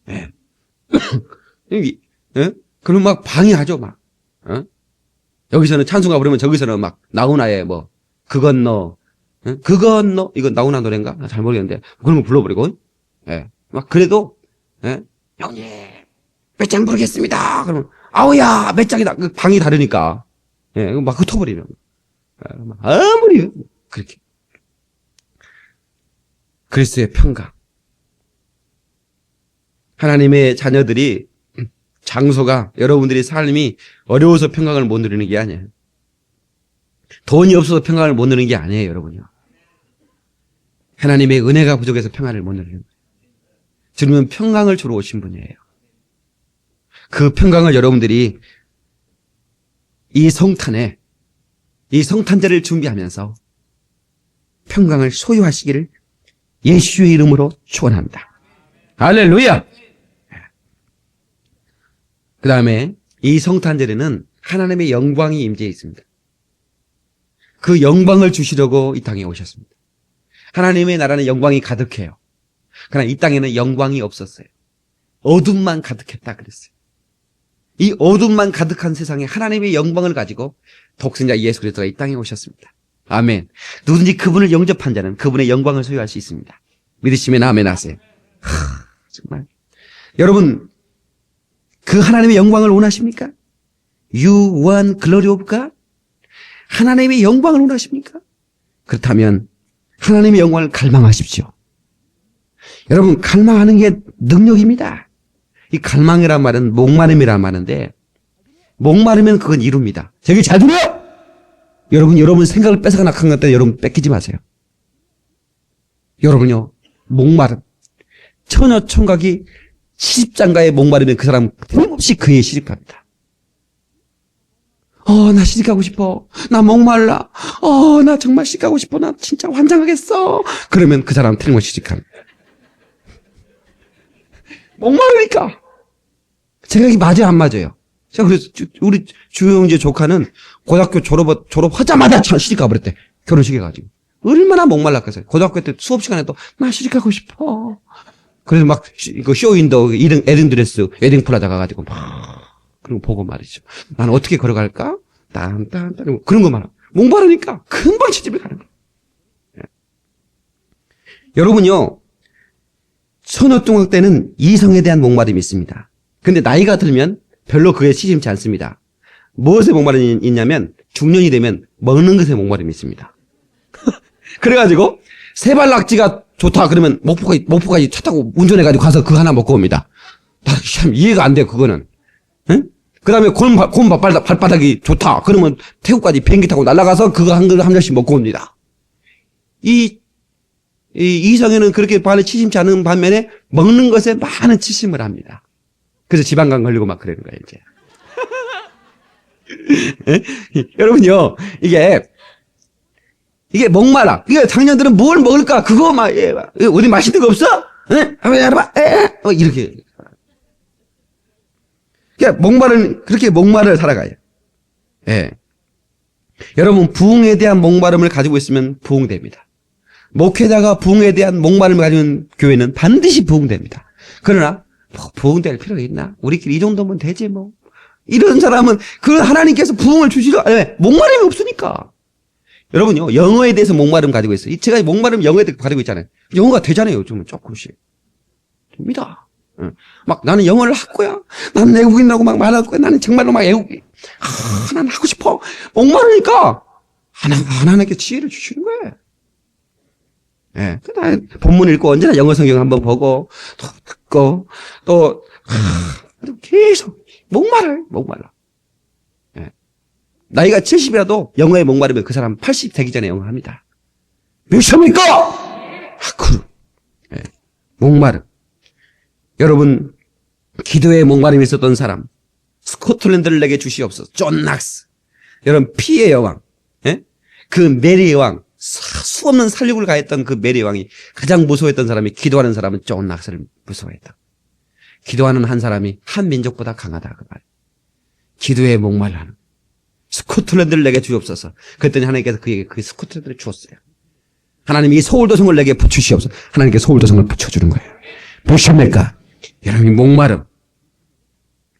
Speaker 1: 예. 예? 그럼 막 방해하죠, 막. 여기서는 찬송가 부르면 저기서는 막 나훈아의 뭐 그건 너, 그건 너 이거 나훈아 노래인가? 잘 모르겠는데 그런 거 불러버리고, 예. 막 그래도 형님 몇 장 부르겠습니다. 그러면 아우야 몇 장이다. 그 방이 다르니까, 예, 막 흩어버리면, 아무리 그렇게 그리스도의 평강. 하나님의 자녀들이 장소가 여러분들이 삶이 어려워서 평강을 못 누리는 게 아니에요. 돈이 없어서 평강을 못 누리는 게 아니에요, 여러분요. 하나님의 은혜가 부족해서 평안을 못 누리는 거예요. 주님은 평강을 주러 오신 분이에요. 그 평강을 여러분들이 이 성탄제를 준비하면서 평강을 소유하시기를 예수의 이름으로 축원합니다. 할렐루야! 그 다음에 이 성탄절에는 하나님의 영광이 임재해 있습니다. 그 영광을 주시려고 이 땅에 오셨습니다. 하나님의 나라는 영광이 가득해요. 그러나 이 땅에는 영광이 없었어요. 어둠만 가득했다 그랬어요. 이 어둠만 가득한 세상에 하나님의 영광을 가지고 독생자 예수 그리스도가 이 땅에 오셨습니다. 아멘. 누구든지 그분을 영접한 자는 그분의 영광을 소유할 수 있습니다. 믿으시면 아멘 하세요. 정말 여러분, 그 하나님의 영광을 원하십니까? You want glory of God? 하나님의 영광을 원하십니까? 그렇다면 하나님의 영광을 갈망하십시오. 여러분, 갈망하는 게 능력입니다. 이 갈망이란 말은 목마름이란 말인데, 목마르면 그건 이룹니다. 저기 잘 들어요! 여러분 생각을 뺏어가 낙한 것 때문에 여러분 뺏기지 마세요. 여러분요, 목마름. 처녀 총각이 시집장가에 목마르면 그 사람은 틀림없이 그에 시집갑니다. 나 시집가고 싶어. 나 목말라. 나 정말 시집가고 싶어. 나 진짜 환장하겠어. 그러면 그 사람은 틀림없이 시집갑니다. 목마르니까. 생각이 맞아요, 안 맞아요? 자, 그래서 우리 주영재 조카는 고등학교 졸업하자마자 시집 가버렸대. 결혼식 해가지고. 얼마나 목말랐겠어요. 고등학교 때 수업 시간에도 나 시집 가고 싶어. 그래서 막 그 쇼윈도 에딩 드레스, 에딩 플라자 가가지고 막 그런 거 보고 말이죠. 나는 어떻게 걸어갈까? 딴 그런 거 많아. 목마르니까 금방 시집에 가는 거예요. 예. 여러분요, 처녀뚱학 때는 이성에 대한 목마름이 있습니다. 근데 나이가 들면 별로 그게 시심치 않습니다. 무엇에 목마름이 있냐면 중년이 되면 먹는 것에 목마름이 있습니다. 그래가지고 세발낙지가 좋다 그러면 목포까지 차 타고 운전해가지고 가서 그거 하나 먹고 옵니다. 나 참 이해가 안 돼, 그거는. 응? 그 다음에 곰 발바닥이 좋다 그러면 태국까지 비행기 타고 날아가서 그거 한 잔씩 먹고 옵니다. 이성에는 그렇게 많이 치심치 않은 반면에 먹는 것에 많은 치심을 합니다. 그래서 지방간 걸리고 막 그러는 거예요, 이제. 여러분요, 이게 목마라. 이게 장년들은 뭘 먹을까? 그거 막, 어디 맛있는 거 없어? 한번 알아봐. 이렇게. 그렇게 목마를 살아가요. 예. 여러분, 부흥에 대한 목마름을 가지고 있으면 부흥됩니다. 목회자가 부흥에 대한 목마름을 가지는 교회는 반드시 부흥됩니다. 그러나, 부흥될 필요가 있나? 우리끼리 이 정도면 되지, 뭐. 이런 사람은 그 하나님께서 부흥을 목마름이 없으니까. 여러분요, 영어에 대해서 목마름 가지고 있어요. 제가 목마름 영어에 대해서 가지고 있잖아요. 영어가 되잖아요, 요즘은 조금씩. 됩니다. 막 나는 영어를 할 거야. 나는 외국인이라고 막 말할 거야. 나는 정말로 막 외국인. 나는 하고 싶어. 목마르니까 하나님께 지혜를 주시는 거예요. 예. 본문 읽고 언제나 영어 성경 한번 보고 또 듣고 또 계속 목말라. 예. 나이가 70이라도 영어에 목마르면 그 사람 80 되기 전에 영어 합니다. 몇 시입니까? 예. 목마름. 여러분, 기도에 목마름이 있었던 사람, 스코틀랜드를 내게 주시옵소서. 존 낙스. 여러분, 피의 여왕, 예? 그 메리의 왕, 수없는 살육을 가했던 그 메리의 왕이 가장 무서워했던 사람이 기도하는 사람은 존 낙스를 무서워했다. 기도하는 한 사람이 한 민족보다 강하다 그 말. 기도에 목말라는 스코틀랜드를 내게 주옵소서. 그랬더니 하나님께서 그에게 그 스코틀랜드를 주었어요. 하나님이 서울도성을 내게 주시옵소서. 하나님께 서울도성을 붙여주는 거예요. 보십니까? 여러분이 목마름.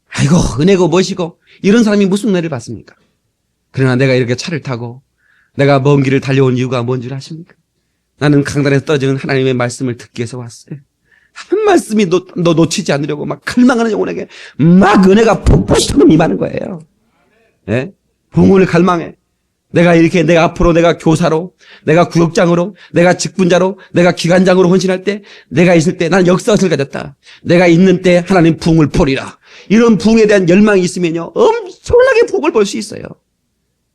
Speaker 1: 아이고 은혜고 멋이고 이런 사람이 무슨 은혜를 받습니까? 그러나 내가 이렇게 차를 타고 내가 먼 길을 달려온 이유가 뭔 줄 아십니까? 나는 강단에서 떨어지는 하나님의 말씀을 듣기 위해서 왔어요. 한 말씀이 너 놓치지 않으려고 막 갈망하는 영혼에게 막 은혜가 폭포처럼 임하는 거예요. 예? 부흥을 갈망해. 내가 앞으로 내가 교사로, 내가 구역장으로, 내가 직분자로, 내가 기관장으로 헌신할 때, 내가 있을 때 나는 역사를 가졌다. 내가 있는 때 하나님 부흥을 보리라. 이런 부흥에 대한 열망이 있으면요, 엄청나게 부흥을 볼 수 있어요.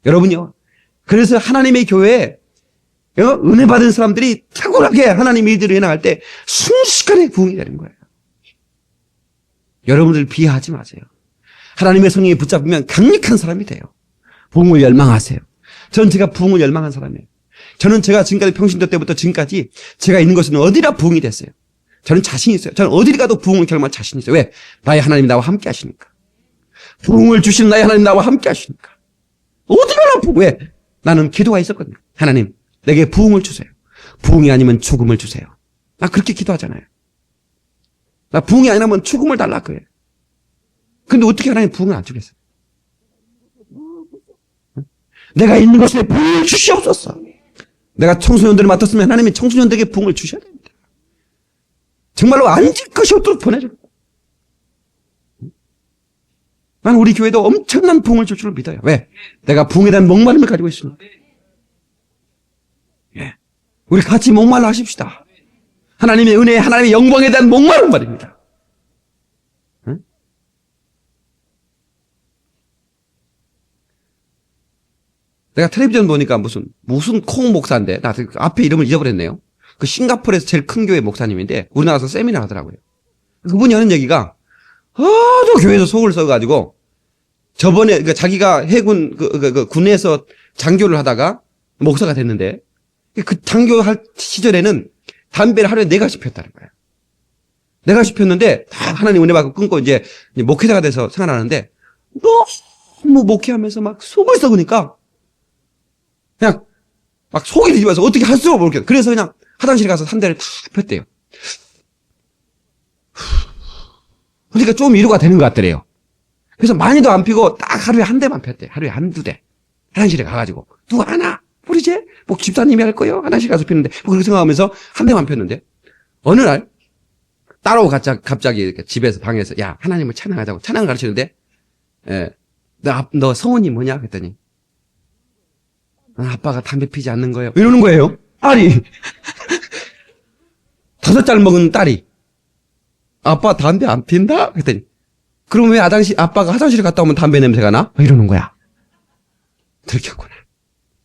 Speaker 1: 여러분요. 그래서 하나님의 교회에 은혜 받은 사람들이 탁월하게 하나님의 일들을 해나갈 때 순식간에 부흥이 되는 거예요. 여러분들 비하하지 마세요. 하나님의 성령이 붙잡으면 강력한 사람이 돼요. 부흥을 열망하세요. 저는 제가 부흥을 열망한 사람이에요. 저는 제가 지금까지 평신도 때부터 지금까지 제가 있는 곳은 어디나 부흥이 됐어요. 저는 자신 있어요. 저는 어디를 가도 부흥을 경험할 자신 있어요. 왜? 나의 하나님이 나와 함께 하시니까. 부흥을 주시는 나의 하나님 나와 함께 하시니까. 어디 가나 부흥. 왜? 나는 기도가 있었거든요. 하나님, 내게 부흥을 주세요. 부흥이 아니면 죽음을 주세요. 나 그렇게 기도하잖아요. 나 부흥이 아니면 죽음을 달라 그래요. 근데 어떻게 하나님 부흥을 안 주겠어요? 내가 있는 곳에 부흥을 주시옵소서. 내가 청소년들을 맡았으면 하나님이 청소년들에게 부흥을 주셔야 됩니다. 정말로 앉을 것이 없도록 보내줘. 난 우리 교회도 엄청난 부흥을 줄 줄 믿어요. 왜? 내가 부흥에 대한 목마름을 가지고 있습니다. 예. 우리 같이 목말라 하십시다. 하나님의 은혜, 하나님의 영광에 대한 목마름 말입니다. 응? 내가 텔레비전 보니까 무슨 콩 목사인데, 나 앞에 이름을 잊어버렸네요. 그 싱가포르에서 제일 큰 교회 목사님인데, 우리나라에서 세미나 하더라고요. 그분이 하는 얘기가, 저 교회에서 속을 써가지고, 저번에, 그러니까 자기가 해군, 군에서 장교를 하다가 목사가 됐는데, 그 장교할 시절에는 담배를 하루에 4가씩 폈다는 거예요. 4가씩 폈는데, 다 하나님 은혜 받고 끊고 이제 목회자가 돼서 생활하는데, 너무 목회하면서 막 속을 썩으니까, 그냥 막 속이 뒤집어서 어떻게 할 수가 없겠어요. 그래서 그냥 화장실에 가서 3대를 다 폈대요. 그러니까 좀 위로가 되는 것 같더래요. 그래서 많이도 안 피고 딱 하루에 1대만 폈대. 하루에 1-2대. 화장실에 가가지고. 누가 하나? 모르지? 뭐 집사님이 할 거예요? 화장실 가서 피는데. 뭐 그렇게 생각하면서 1대만 폈는데. 어느 날, 따로 갑자기 집에서 방에서, 야, 하나님을 찬양하자고. 찬양을 가르치는데, 너 성원이 뭐냐? 그랬더니, 아빠가 담배 피지 않는 거예요. 이러는 거예요. 아니, 5살 먹은 딸이, 아빠 담배 안 핀다? 그랬더니, 그럼 왜 아빠가 화장실에 갔다 오면 담배 냄새가 나? 이러는 거야. 들켰구나.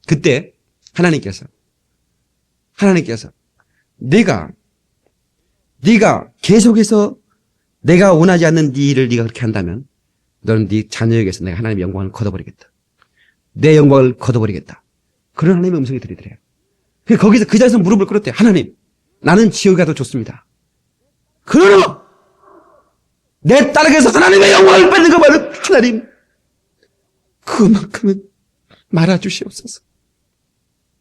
Speaker 1: 그때 하나님께서 네가 계속해서 내가 원하지 않는 네 일을 네가 그렇게 한다면 너는 네 자녀에게서 내가 하나님의 영광을 걷어버리겠다. 내 영광을 걷어버리겠다. 그런 하나님의 음성이 들리더래요. 거기서 그 자리에서 무릎을 꿇었대. 하나님, 나는 지옥이 가도 좋습니다. 그러나 내 딸에게서 하나님의 영광을 뺏는 것만은 하나님, 그만큼은 말아주시옵소서.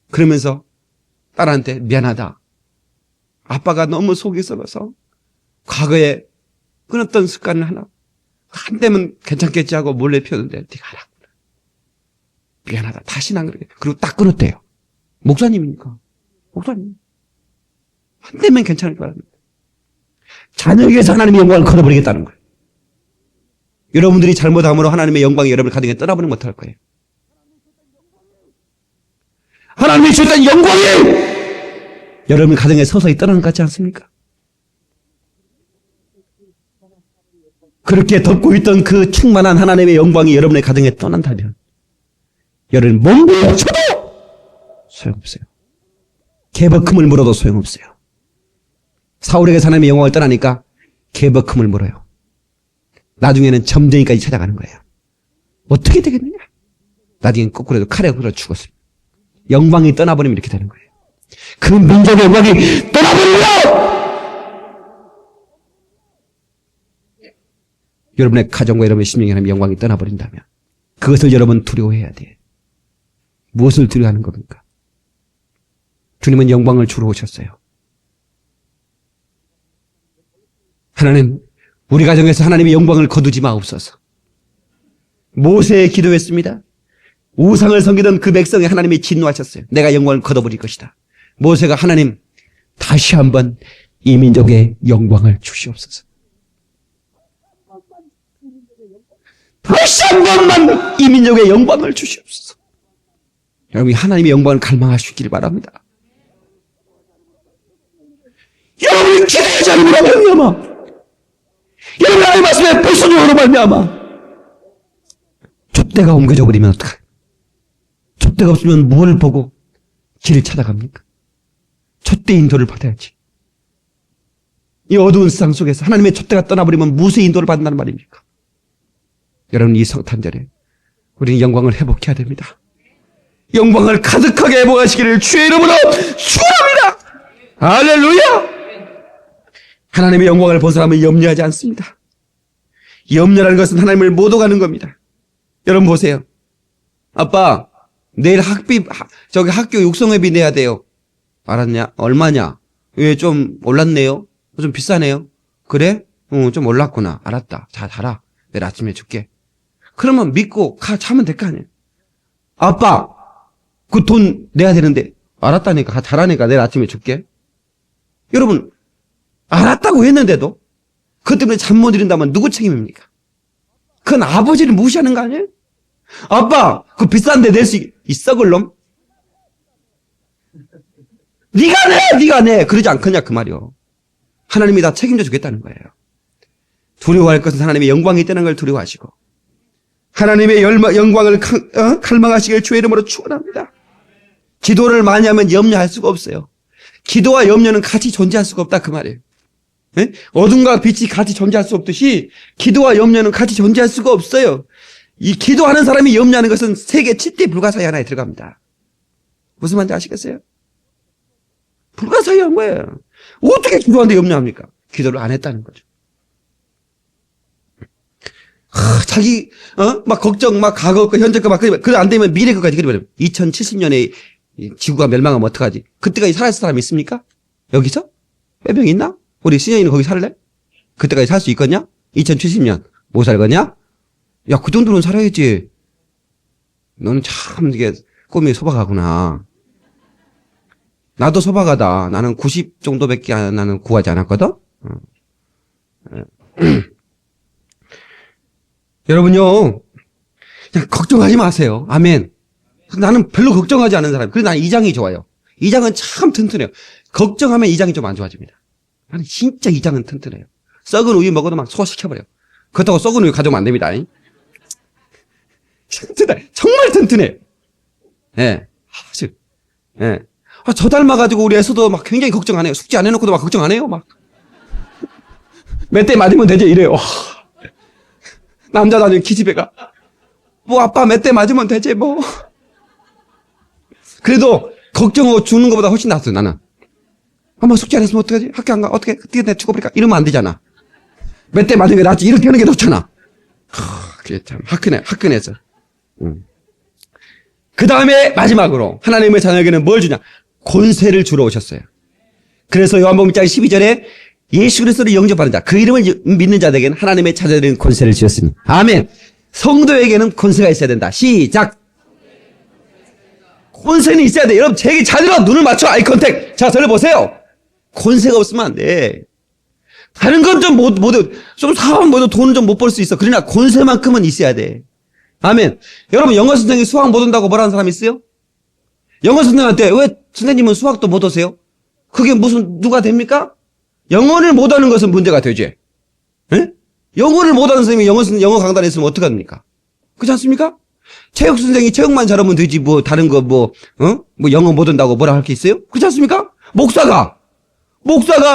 Speaker 1: 그러면서 딸한테 미안하다. 아빠가 너무 속이 썩어서 과거에 끊었던 습관을 하나 한 대면 괜찮겠지 하고 몰래 피웠는데 네가 하라구나. 미안하다. 다시는 안 그러게. 그리고 딱 끊었대요. 목사님이니까. 목사님. 한 대면 괜찮을 줄 알았는데. 자녀에게서 하나님의 영광을 걷어버리겠다는 거예요. 여러분들이 잘못함으로 하나님의 영광이 여러분을 가정에 떠나보는 못할 거예요. 하나님이 주셨던 영광이 여러분 가정에 서서히 떠나는 것 같지 않습니까? 그렇게 덮고 있던 그 충만한 하나님의 영광이 여러분의 가정에 떠난다면 여러분 몸부림을 쳐도 소용없어요. 개버큼을 물어도 소용없어요. 사울에게서 하나님의 영광을 떠나니까 개버큼을 물어요. 나중에는 점쟁이까지 찾아가는 거예요. 어떻게 되겠느냐? 나중엔 거꾸로 칼에 흘러 죽었습니다. 영광이 떠나버리면 이렇게 되는 거예요. 그 민족의 영광이 떠나버리면 여러분의 가정과 여러분의 심령에 하나님의 영광이 떠나버린다면 그것을 여러분 두려워해야 돼요. 무엇을 두려워하는 겁니까? 주님은 영광을 주러 오셨어요. 하나님, 우리 가정에서 하나님의 영광을 거두지 마옵소서. 모세의 기도했습니다. 우상을 섬기던 그 백성에 하나님이 진노하셨어요. 내가 영광을 거둬버릴 것이다. 모세가 하나님, 다시 한번 이 민족의 영광을 주시옵소서. 다시 한 번만 이 민족의 영광을 주시옵소서. 여러분이 하나님의 영광을 갈망하시길 바랍니다. 여러분이 기도하지 않으므로 말미암아 여러분 하나님의 말씀에 불순종으로 말미암아 촛대가 옮겨져 버리면 어떡해? 촛대가 없으면 뭘 보고 길을 찾아갑니까? 촛대 인도를 받아야지. 이 어두운 세상 속에서 하나님의 촛대가 떠나버리면 무엇의 인도를 받는다는 말입니까? 여러분, 이 성탄절에 우리는 영광을 회복해야 됩니다. 영광을 가득하게 회복하시기를 주의 이름으로 축원합니다. 할렐루야! 하나님의 영광을 본 사람은 염려하지 않습니다. 염려라는 것은 하나님을 못 오가는 겁니다. 여러분 보세요. 아빠, 내일 학교 육성회비 내야 돼요. 알았냐? 얼마냐? 왜 좀 올랐네요? 좀 비싸네요? 그래? 좀 올랐구나. 알았다. 자, 달아. 내일 아침에 줄게. 그러면 믿고 자면 될 거 아니에요. 아빠, 그 돈 내야 되는데. 알았다니까. 잘하니까 내일 아침에 줄게. 여러분, 알았다고 했는데도 그것 때문에 잠 못 이룬다면 누구 책임입니까? 그건 아버지를 무시하는 거 아니에요? 아빠, 그 비싼데 낼 수 있어, 그럼? 네가 내! 그러지 않겠냐, 그 말이요. 하나님이 다 책임져 주겠다는 거예요. 두려워할 것은 하나님의 영광이 있다는 걸 두려워하시고, 하나님의 영광을 갈망하시길 주의 이름으로 축원합니다. 기도를 많이 하면 염려할 수가 없어요. 기도와 염려는 같이 존재할 수가 없다, 그 말이에요. 네? 어둠과 빛이 같이 존재할 수 없듯이 기도와 염려는 같이 존재할 수가 없어요. 이 기도하는 사람이 염려하는 것은 세계 7대 불가사의 하나에 들어갑니다. 무슨 말인지 아시겠어요? 불가사의한 거예요. 어떻게 기도하는데 염려합니까? 기도를 안 했다는 거죠. 자기 막 걱정, 막 과거 거, 현재 거 막 그래 안 되면 미래 거까지 그리면 2070년에 지구가 멸망하면 어떡하지? 그때까지 살아있을 사람이 있습니까? 여기서? 몇 명 있나? 우리 신현이는 거기 살래? 그때까지 살 수 있겠냐? 2070년 못 살겠냐? 야, 그 정도는 살아야지. 너는 참 이게 꿈이 소박하구나. 나도 소박하다. 나는 90 정도밖에 나는 구하지 않았거든? 여러분요, 그냥 걱정하지 마세요. 아멘. 나는 별로 걱정하지 않는 사람. 그래서 나는 2장이 좋아요. 2장은 참 튼튼해요. 걱정하면 2장이 좀 안 좋아집니다. 나는 진짜 2장은 튼튼해요. 썩은 우유 먹어도 막 소화시켜버려요. 그렇다고 썩은 우유 가져오면 안 됩니다. 튼튼해. 정말 튼튼해. 예. 아주. 예. 저 닮아가지고 우리 애서도 막 굉장히 걱정 안 해요. 숙제 안 해놓고도 막 걱정 안 해요. 막. 몇 대 맞으면 되지, 이래요. 남자도 아니고 기집애가. 뭐, 아빠 몇 대 맞으면 되지, 뭐. 그래도 걱정하고 죽는 것보다 훨씬 낫어요, 나는. 엄마 숙제 안 했으면 어떡하지? 학교 안 가? 어떻게 내가 죽어버릴까? 이러면 안 되잖아. 몇 대 맞은 게 낫지. 이렇게 하는 게 좋잖아. 그게 참, 화끈해서. 그 다음에 마지막으로 하나님의 자녀에게는 뭘 주냐? 권세를 주러 오셨어요. 그래서 요한복음 1장 12절에 예수 그리스도를 영접하는 자, 그 이름을 믿는 자들에게는 하나님의 자녀들은 권세를 주셨습니다. 아멘. 성도에게는 권세가 있어야 된다. 시작. 권세는 있어야 돼. 여러분, 제 얘기 잘 들어. 눈을 맞춰. 아이 컨택. 자, 저를 보세요. 권세가 없으면 안 돼. 다른 건 좀 사업은 돈은 좀 못 벌 수 있어. 그러나 권세만큼은 있어야 돼. 아멘. 여러분, 영어 선생님이 수학 못 온다고 뭐라는 사람 있어요? 영어 선생님한테 왜 선생님은 수학도 못 오세요? 그게 누가 됩니까? 영어를 못 하는 것은 문제가 되지. 에? 영어를 못 하는 선생님이 영어 강단에 있으면 어떡합니까? 그렇지 않습니까? 체육 선생이 체육만 잘하면 되지, 뭐, 다른 거, 뭐 영어 못 한다고 뭐라 할 게 있어요? 그렇지 않습니까? 목사가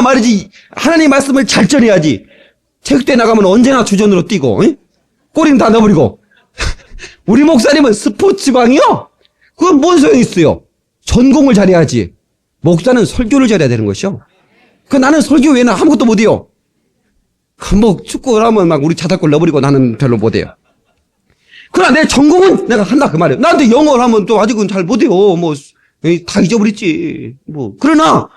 Speaker 1: 말이지, 하나님 말씀을 잘 전해야지. 체육대회 나가면 언제나 주전으로 뛰고, 꼬리는 다 넣어버리고. 우리 목사님은 스포츠광이요? 그건 뭔 소용이 있어요? 전공을 잘해야지. 목사는 설교를 잘해야 되는 것이요. 나는 설교 외에는 아무것도 못해요. 뭐, 축구를 하면 막 우리 자살골 넣어버리고 나는 별로 못해요. 그러나 내 전공은 내가 한다, 그 말이에요. 나한테 영어를 하면 또 아직은 잘 못해요. 뭐, 다 잊어버렸지. 뭐. 그러나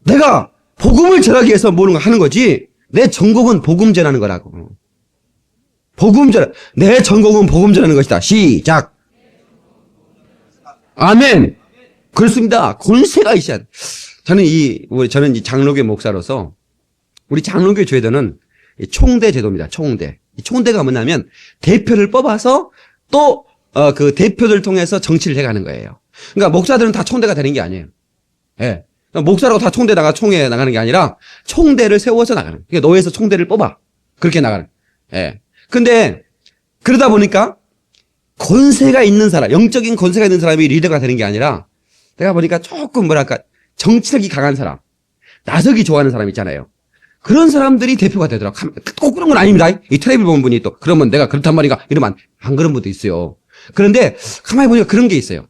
Speaker 1: 내가 복음을 전하기 위해서 뭐는 하는 거지. 내 전공은 복음 전하는 거라고. 내 전공은 복음 전하는 것이다. 시작. 아멘. 그렇습니다. 권세가 있어야 돼. 저는 이 장로교 목사로서 우리 장로교 제도는 총대 제도입니다. 총대. 이 총대가 뭐냐면 대표를 뽑아서 또 그 대표들 통해서 정치를 해가는 거예요. 그러니까 목사들은 다 총대가 되는 게 아니에요. 예. 그러니까 목사라고 다 총대에 나가는 게 아니라 총대를 세워서 나가는. 그러니까 노예에서 총대를 뽑아 그렇게 나가는. 예. 근데 그러다 보니까 권세가 있는 사람, 영적인 권세가 있는 사람이 리더가 되는 게 아니라 내가 보니까 조금 뭐랄까 정치력이 강한 사람, 나서기 좋아하는 사람 있잖아요. 그런 사람들이 대표가 되더라고. 꼭 그런 건 아닙니다. 이 텔레비전 보는 분이 또 그러면 내가 그렇단 말인가 이러면 안 그런 분도 있어요. 그런데 가만히 보니까 그런 게 있어요.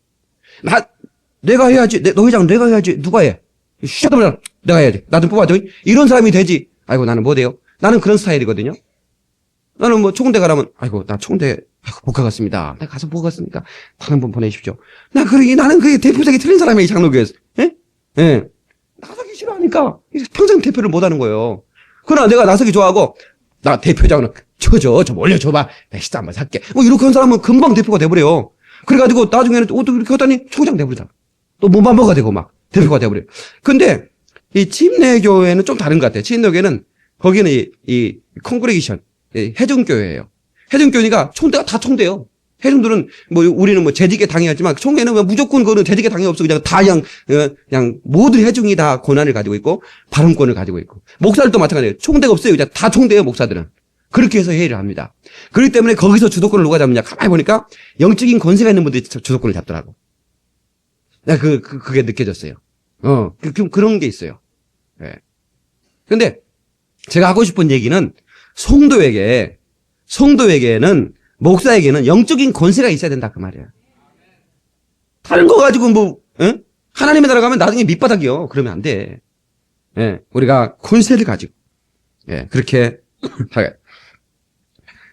Speaker 1: 내가 해야지. 너 회장 내가 해야지. 누가 해? 슈더블 내가 해야지. 나 좀 뽑아줘. 이런 사람이 되지. 아이고 나는 뭐 돼요? 나는 그런 스타일이거든요. 나는 뭐 총대 가라면 아이고 나 총대 못 가겠습니다. 내가 가서 뭐 가겠습니까? 단 한 번 보내십시오. 나는 그게 대표되기 틀린 사람이에요. 장로교에서. 예? 예. 나서기 싫어하니까 평생 대표를 못 하는 거예요. 그러나 내가 나서기 좋아하고 나 대표장은 저 올려줘봐. 내가 식사 한번 살게. 뭐 이렇게 한 사람은 금방 대표가 돼버려요. 그래가지고 나중에는 또 이렇게 하더니 총장 돼버리잖아. 또 몸반버가 되고 막 대표가 돼버려요. 근데 이 침례교회는 좀 다른 것 같아요. 침례교회는 거기는 이 콩그레이션 해중교회예요. 해중교회니까 총대가 다 총대요. 해중들은 뭐 우리는 뭐 재직에 당해야지만 총회는 왜 무조건 그거는 재직에 당해 없어. 그냥 다 그냥 모든 해중이 다 권한을 가지고 있고 발언권을 가지고 있고 목사들도 마찬가지예요. 총대가 없어요. 그냥 다 총대예요. 목사들은. 그렇게 해서 회의를 합니다. 그렇기 때문에 거기서 주도권을 누가 잡느냐 가만히 보니까 영적인 권세가 있는 분들이 주도권을 잡더라고. 내가 그게 느껴졌어요. 그런 게 있어요. 예. 근데 제가 하고 싶은 얘기는 성도에게는 목사에게는 영적인 권세가 있어야 된다 그 말이에요. 다른 거 가지고 뭐 하나님의 나라 가면 나중에 밑바닥이요. 그러면 안 돼. 예, 우리가 권세를 가지고 그렇게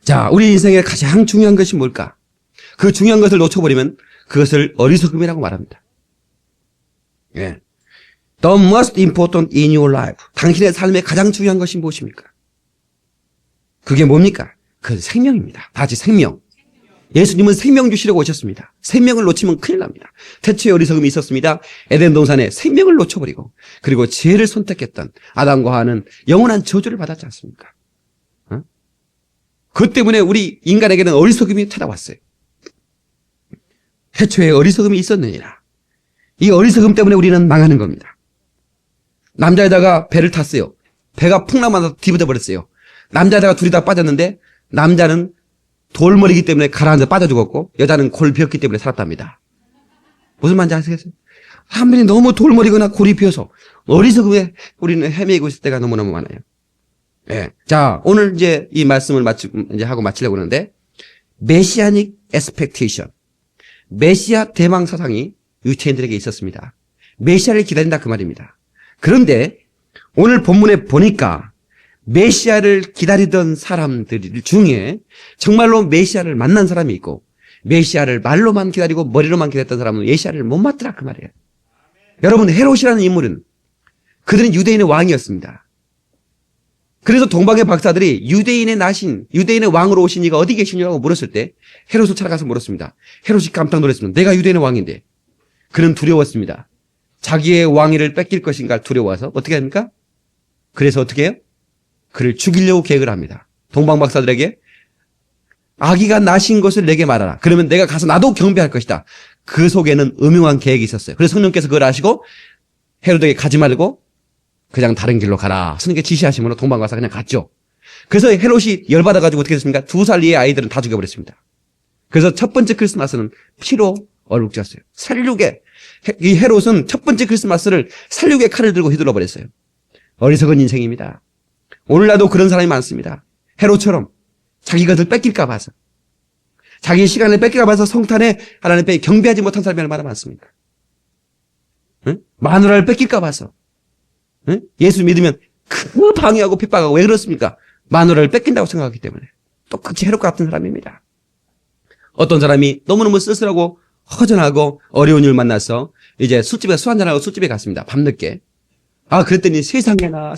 Speaker 1: 자, 우리 인생의 가장 중요한 것이 뭘까? 그 중요한 것을 놓쳐버리면 그것을 어리석음이라고 말합니다. 예. The most important in your life. 당신의 삶에 가장 중요한 것이 무엇입니까? 그게 뭡니까? 그 생명입니다. 다 같이 생명. 예수님은 생명 주시려고 오셨습니다. 생명을 놓치면 큰일 납니다. 태초에 어리석음이 있었습니다. 에덴 동산에 생명을 놓쳐버리고 그리고 죄를 선택했던 아담과 하와는 영원한 저주를 받았지 않습니까? 그 때문에 우리 인간에게는 어리석음이 찾아왔어요. 태초에 어리석음이 있었느니라. 이 어리석음 때문에 우리는 망하는 겁니다. 남자에다가 배를 탔어요. 배가 풍랑마다 뒤집어 버렸어요. 남자에다가 둘이 다 빠졌는데 남자는 돌머리기 때문에 가라앉아 빠져 죽었고 여자는 골 비었기 때문에 살았답니다. 무슨 말인지 아시겠어요? 사람들이 너무 돌머리거나 골이 비어서 어리석음에 우리는 헤매고 있을 때가 너무너무 많아요. 예. 자, 오늘 이제 이 말씀을 하고 마치려고 하는데 메시아닉 에스펙테이션. 메시아 대망 사상이 유태인들에게 있었습니다. 메시아를 기다린다 그 말입니다. 그런데 오늘 본문에 보니까 메시아를 기다리던 사람들 중에 정말로 메시아를 만난 사람이 있고 메시아를 말로만 기다리고 머리로만 기다렸던 사람은 메시아를 못 맞더라 그 말이에요. 여러분 헤롯이라는 인물은 그들은 유대인의 왕이었습니다. 그래서 동방의 박사들이 유대인의 왕으로 오신 이가 어디 계시냐고 물었을 때 헤롯을 찾아가서 물었습니다. 헤롯이 깜짝 놀랐습니다. 내가 유대인의 왕인데. 그는 두려웠습니다. 자기의 왕위를 뺏길 것인가 두려워서 어떻게 합니까? 그래서 어떻게 해요? 그를 죽이려고 계획을 합니다. 동방 박사들에게 아기가 나신 것을 내게 말하라. 그러면 내가 가서 나도 경배할 것이다. 그 속에는 음흉한 계획이 있었어요. 그래서 성령께서 그걸 아시고 헤롯에게 가지 말고 그냥 다른 길로 가라. 스님께 지시하시므로 동방 가서 그냥 갔죠. 그래서 헤롯이 열받아가지고 어떻게 됐습니까? 2살 이하의 아이들은 다 죽여버렸습니다. 그래서 첫 번째 크리스마스는 피로 얼룩졌어요. 살육에 이 헤롯은 첫 번째 크리스마스를 살육에 칼을 들고 휘둘러 버렸어요. 어리석은 인생입니다. 오늘날도 그런 사람이 많습니다. 헤롯처럼 자기 것을 뺏길까 봐서 자기 시간을 뺏길까 봐서 성탄에 하나님 앞에 경배하지 못한 사람이 얼마나 많습니까? 응? 마누라를 뺏길까 봐서 응? 예수 믿으면 그 방해하고 핍박하고 왜 그렇습니까? 마누라를 뺏긴다고 생각하기 때문에 똑같이 헤롯과 같은 사람입니다. 어떤 사람이 너무너무 쓸쓸하고 허전하고 어려운 일 만나서 이제 술집에 술 한잔하고 술집에 갔습니다. 밤늦게. 그랬더니 세상에나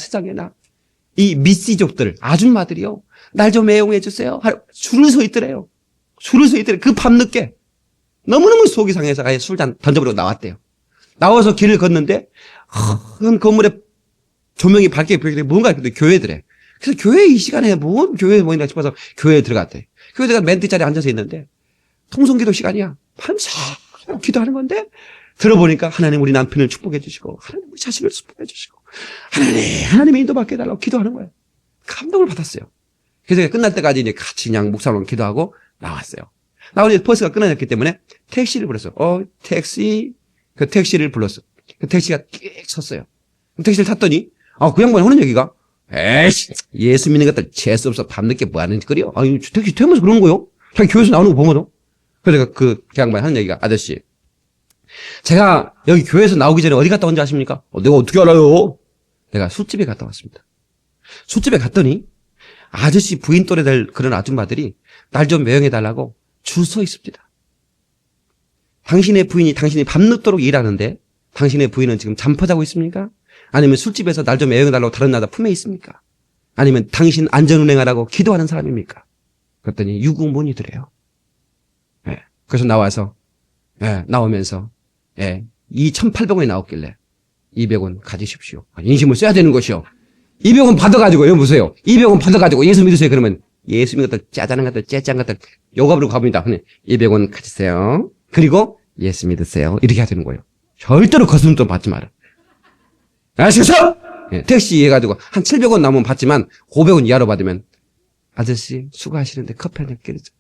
Speaker 1: 이 미씨족들 아줌마들이요. 날 좀 애용해 주세요. 줄을 서 있더래요. 그 밤늦게. 너무너무 속이 상해서 아예 술잔 던져버리고 나왔대요. 나와서 길을 걷는데 큰 건물에 조명이 밝게 보이길래 뭔가 교회더래. 그래서 교회 이 시간에 교회에 뭐있나 싶어서 교회에 들어갔대. 교회에 들어가 맨 뒷자리에 앉아서 있는데 통성기도 시간이야. 밤새 기도하는 건데 들어보니까 하나님 우리 남편을 축복해 주시고 하나님 우리 자식을 축복해 주시고 하나님의 인도 받게 해달라고 기도하는 거예요. 감동을 받았어요. 그래서 끝날 때까지 이제 같이 그냥 목사랑 기도하고 나왔어요. 나오니 버스가 끊어졌기 때문에 택시를 불렀어요. 그 택시를 불렀어. 그 택시가 끼익 섰어요. 택시를 탔더니 그 양반이 하는 얘기가 에이씨, 예수 믿는 것들 재수 없어. 밤늦게 뭐 하는 짓거리요? 아니, 택시 태우면서 그러는 거요? 자기 교회에서 나오는 거 보거든. 그래서 그 양반이 하는 얘기가, 아저씨, 제가 여기 교회에서 나오기 전에 어디 갔다 온지 아십니까? 내가 어떻게 알아요? 내가 술집에 갔다 왔습니다. 술집에 갔더니 아저씨 부인 또래 될 그런 아줌마들이 날 좀 매형해달라고 줄 서 있습니다. 당신의 부인이 당신이 밤늦도록 일하는데 당신의 부인은 지금 잠퍼 자고 있습니까? 아니면 술집에서 날 좀 애용해달라고 다른 나라 품에 있습니까? 아니면 당신 안전운행하라고 기도하는 사람입니까? 그랬더니 유구문이더래요. 예. 그래서 나와서, 예, 나오면서, 예, 이 1,800원이 나왔길래 200원 가지십시오. 인심을 써야 되는 것이요. 200원 받아가지고, 여기 보세요. 200원 받아가지고 예수 믿으세요. 그러면 예수 믿는 것들, 짜자는 것들, 째짠 것들, 요가부로 가봅니다. 근데 200원 가지세요. 그리고 예수 믿으세요. 이렇게 해야 되는 거예요. 절대로 거스름돈 받지 마라. 아시겠어? 예, 택시 해가지고 한 700원 남으면 받지만 500원 이하로 받으면 아저씨 수고하시는데 커피 한잔 끓여줘.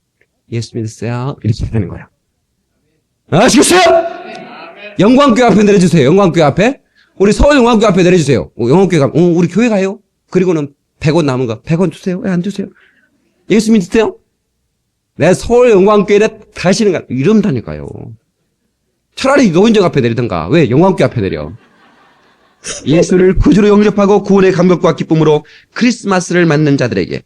Speaker 1: 예수 믿으세요. 이렇게 해야 되는 거예요. 아시겠어요? 영광교회 앞에 내려주세요. 영광교회 앞에. 우리 서울 영광교회 앞에 내려주세요. 영광교회 가면 우리 교회 가요? 그리고는 100원 남은 거 100원 주세요. 왜 안 주세요? 예수 믿으세요? 내 서울 영광교회에 가시는가? 이런다니까요. 차라리 노인정 앞에 내리던가. 왜 영광교회 앞에 내려? 예수를 구주로 영접하고 구원의 감격과 기쁨으로 크리스마스를 맞는 자들에게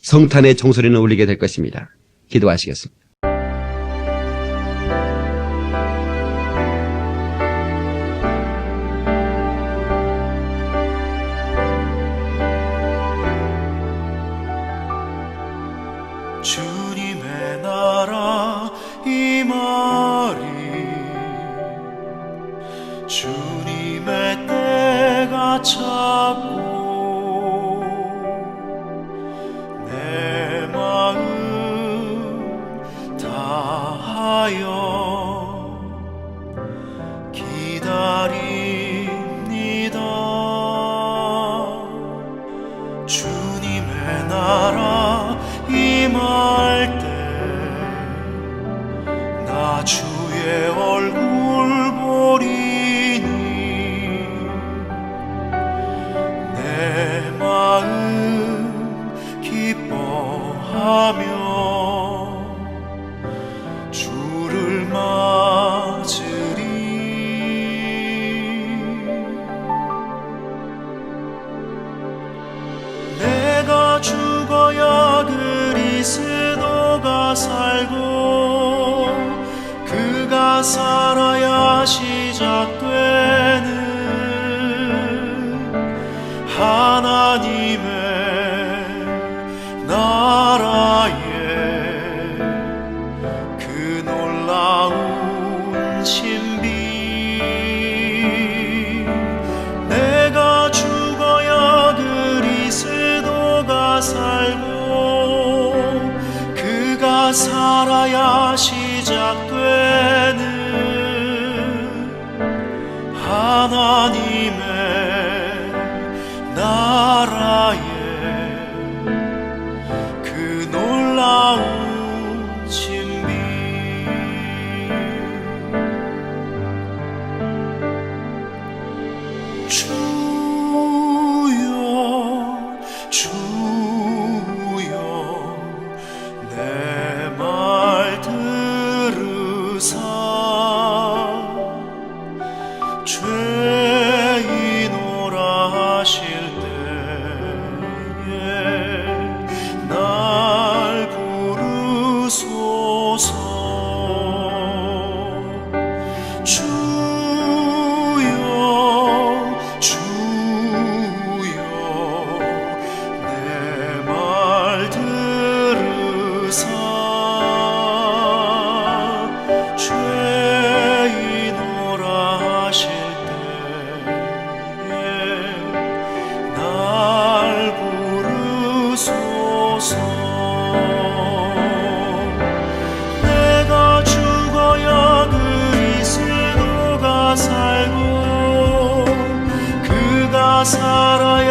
Speaker 1: 성탄의 종소리는 울리게 될 것입니다. 기도하시겠습니다.
Speaker 3: 주님의 나라 임하리 주님의 때가 찼고 내 마음 다하여 기다립니다. 주님의 나라 임할 때 나 주의 얼굴 보리니 내 마음 기뻐하며 주를 맞으리. 내가 죽어야 그리스도가 살고 그가 살아야 시작되는 하나님의 나라에 그 놀라운 신비. 내가 죽어야 그리스도가 살고 그가 살아야 시작되는 하나님의 나라에 그 놀라운 신비. 주여 주여 내 말 들으사 죄인오라 하실 때에 날 부르소서. 주여 주여 내 말 들으사 죄인오라 하실 때에 날 부르소서. 내가 죽어야 그리스도가 살고 그가 살아야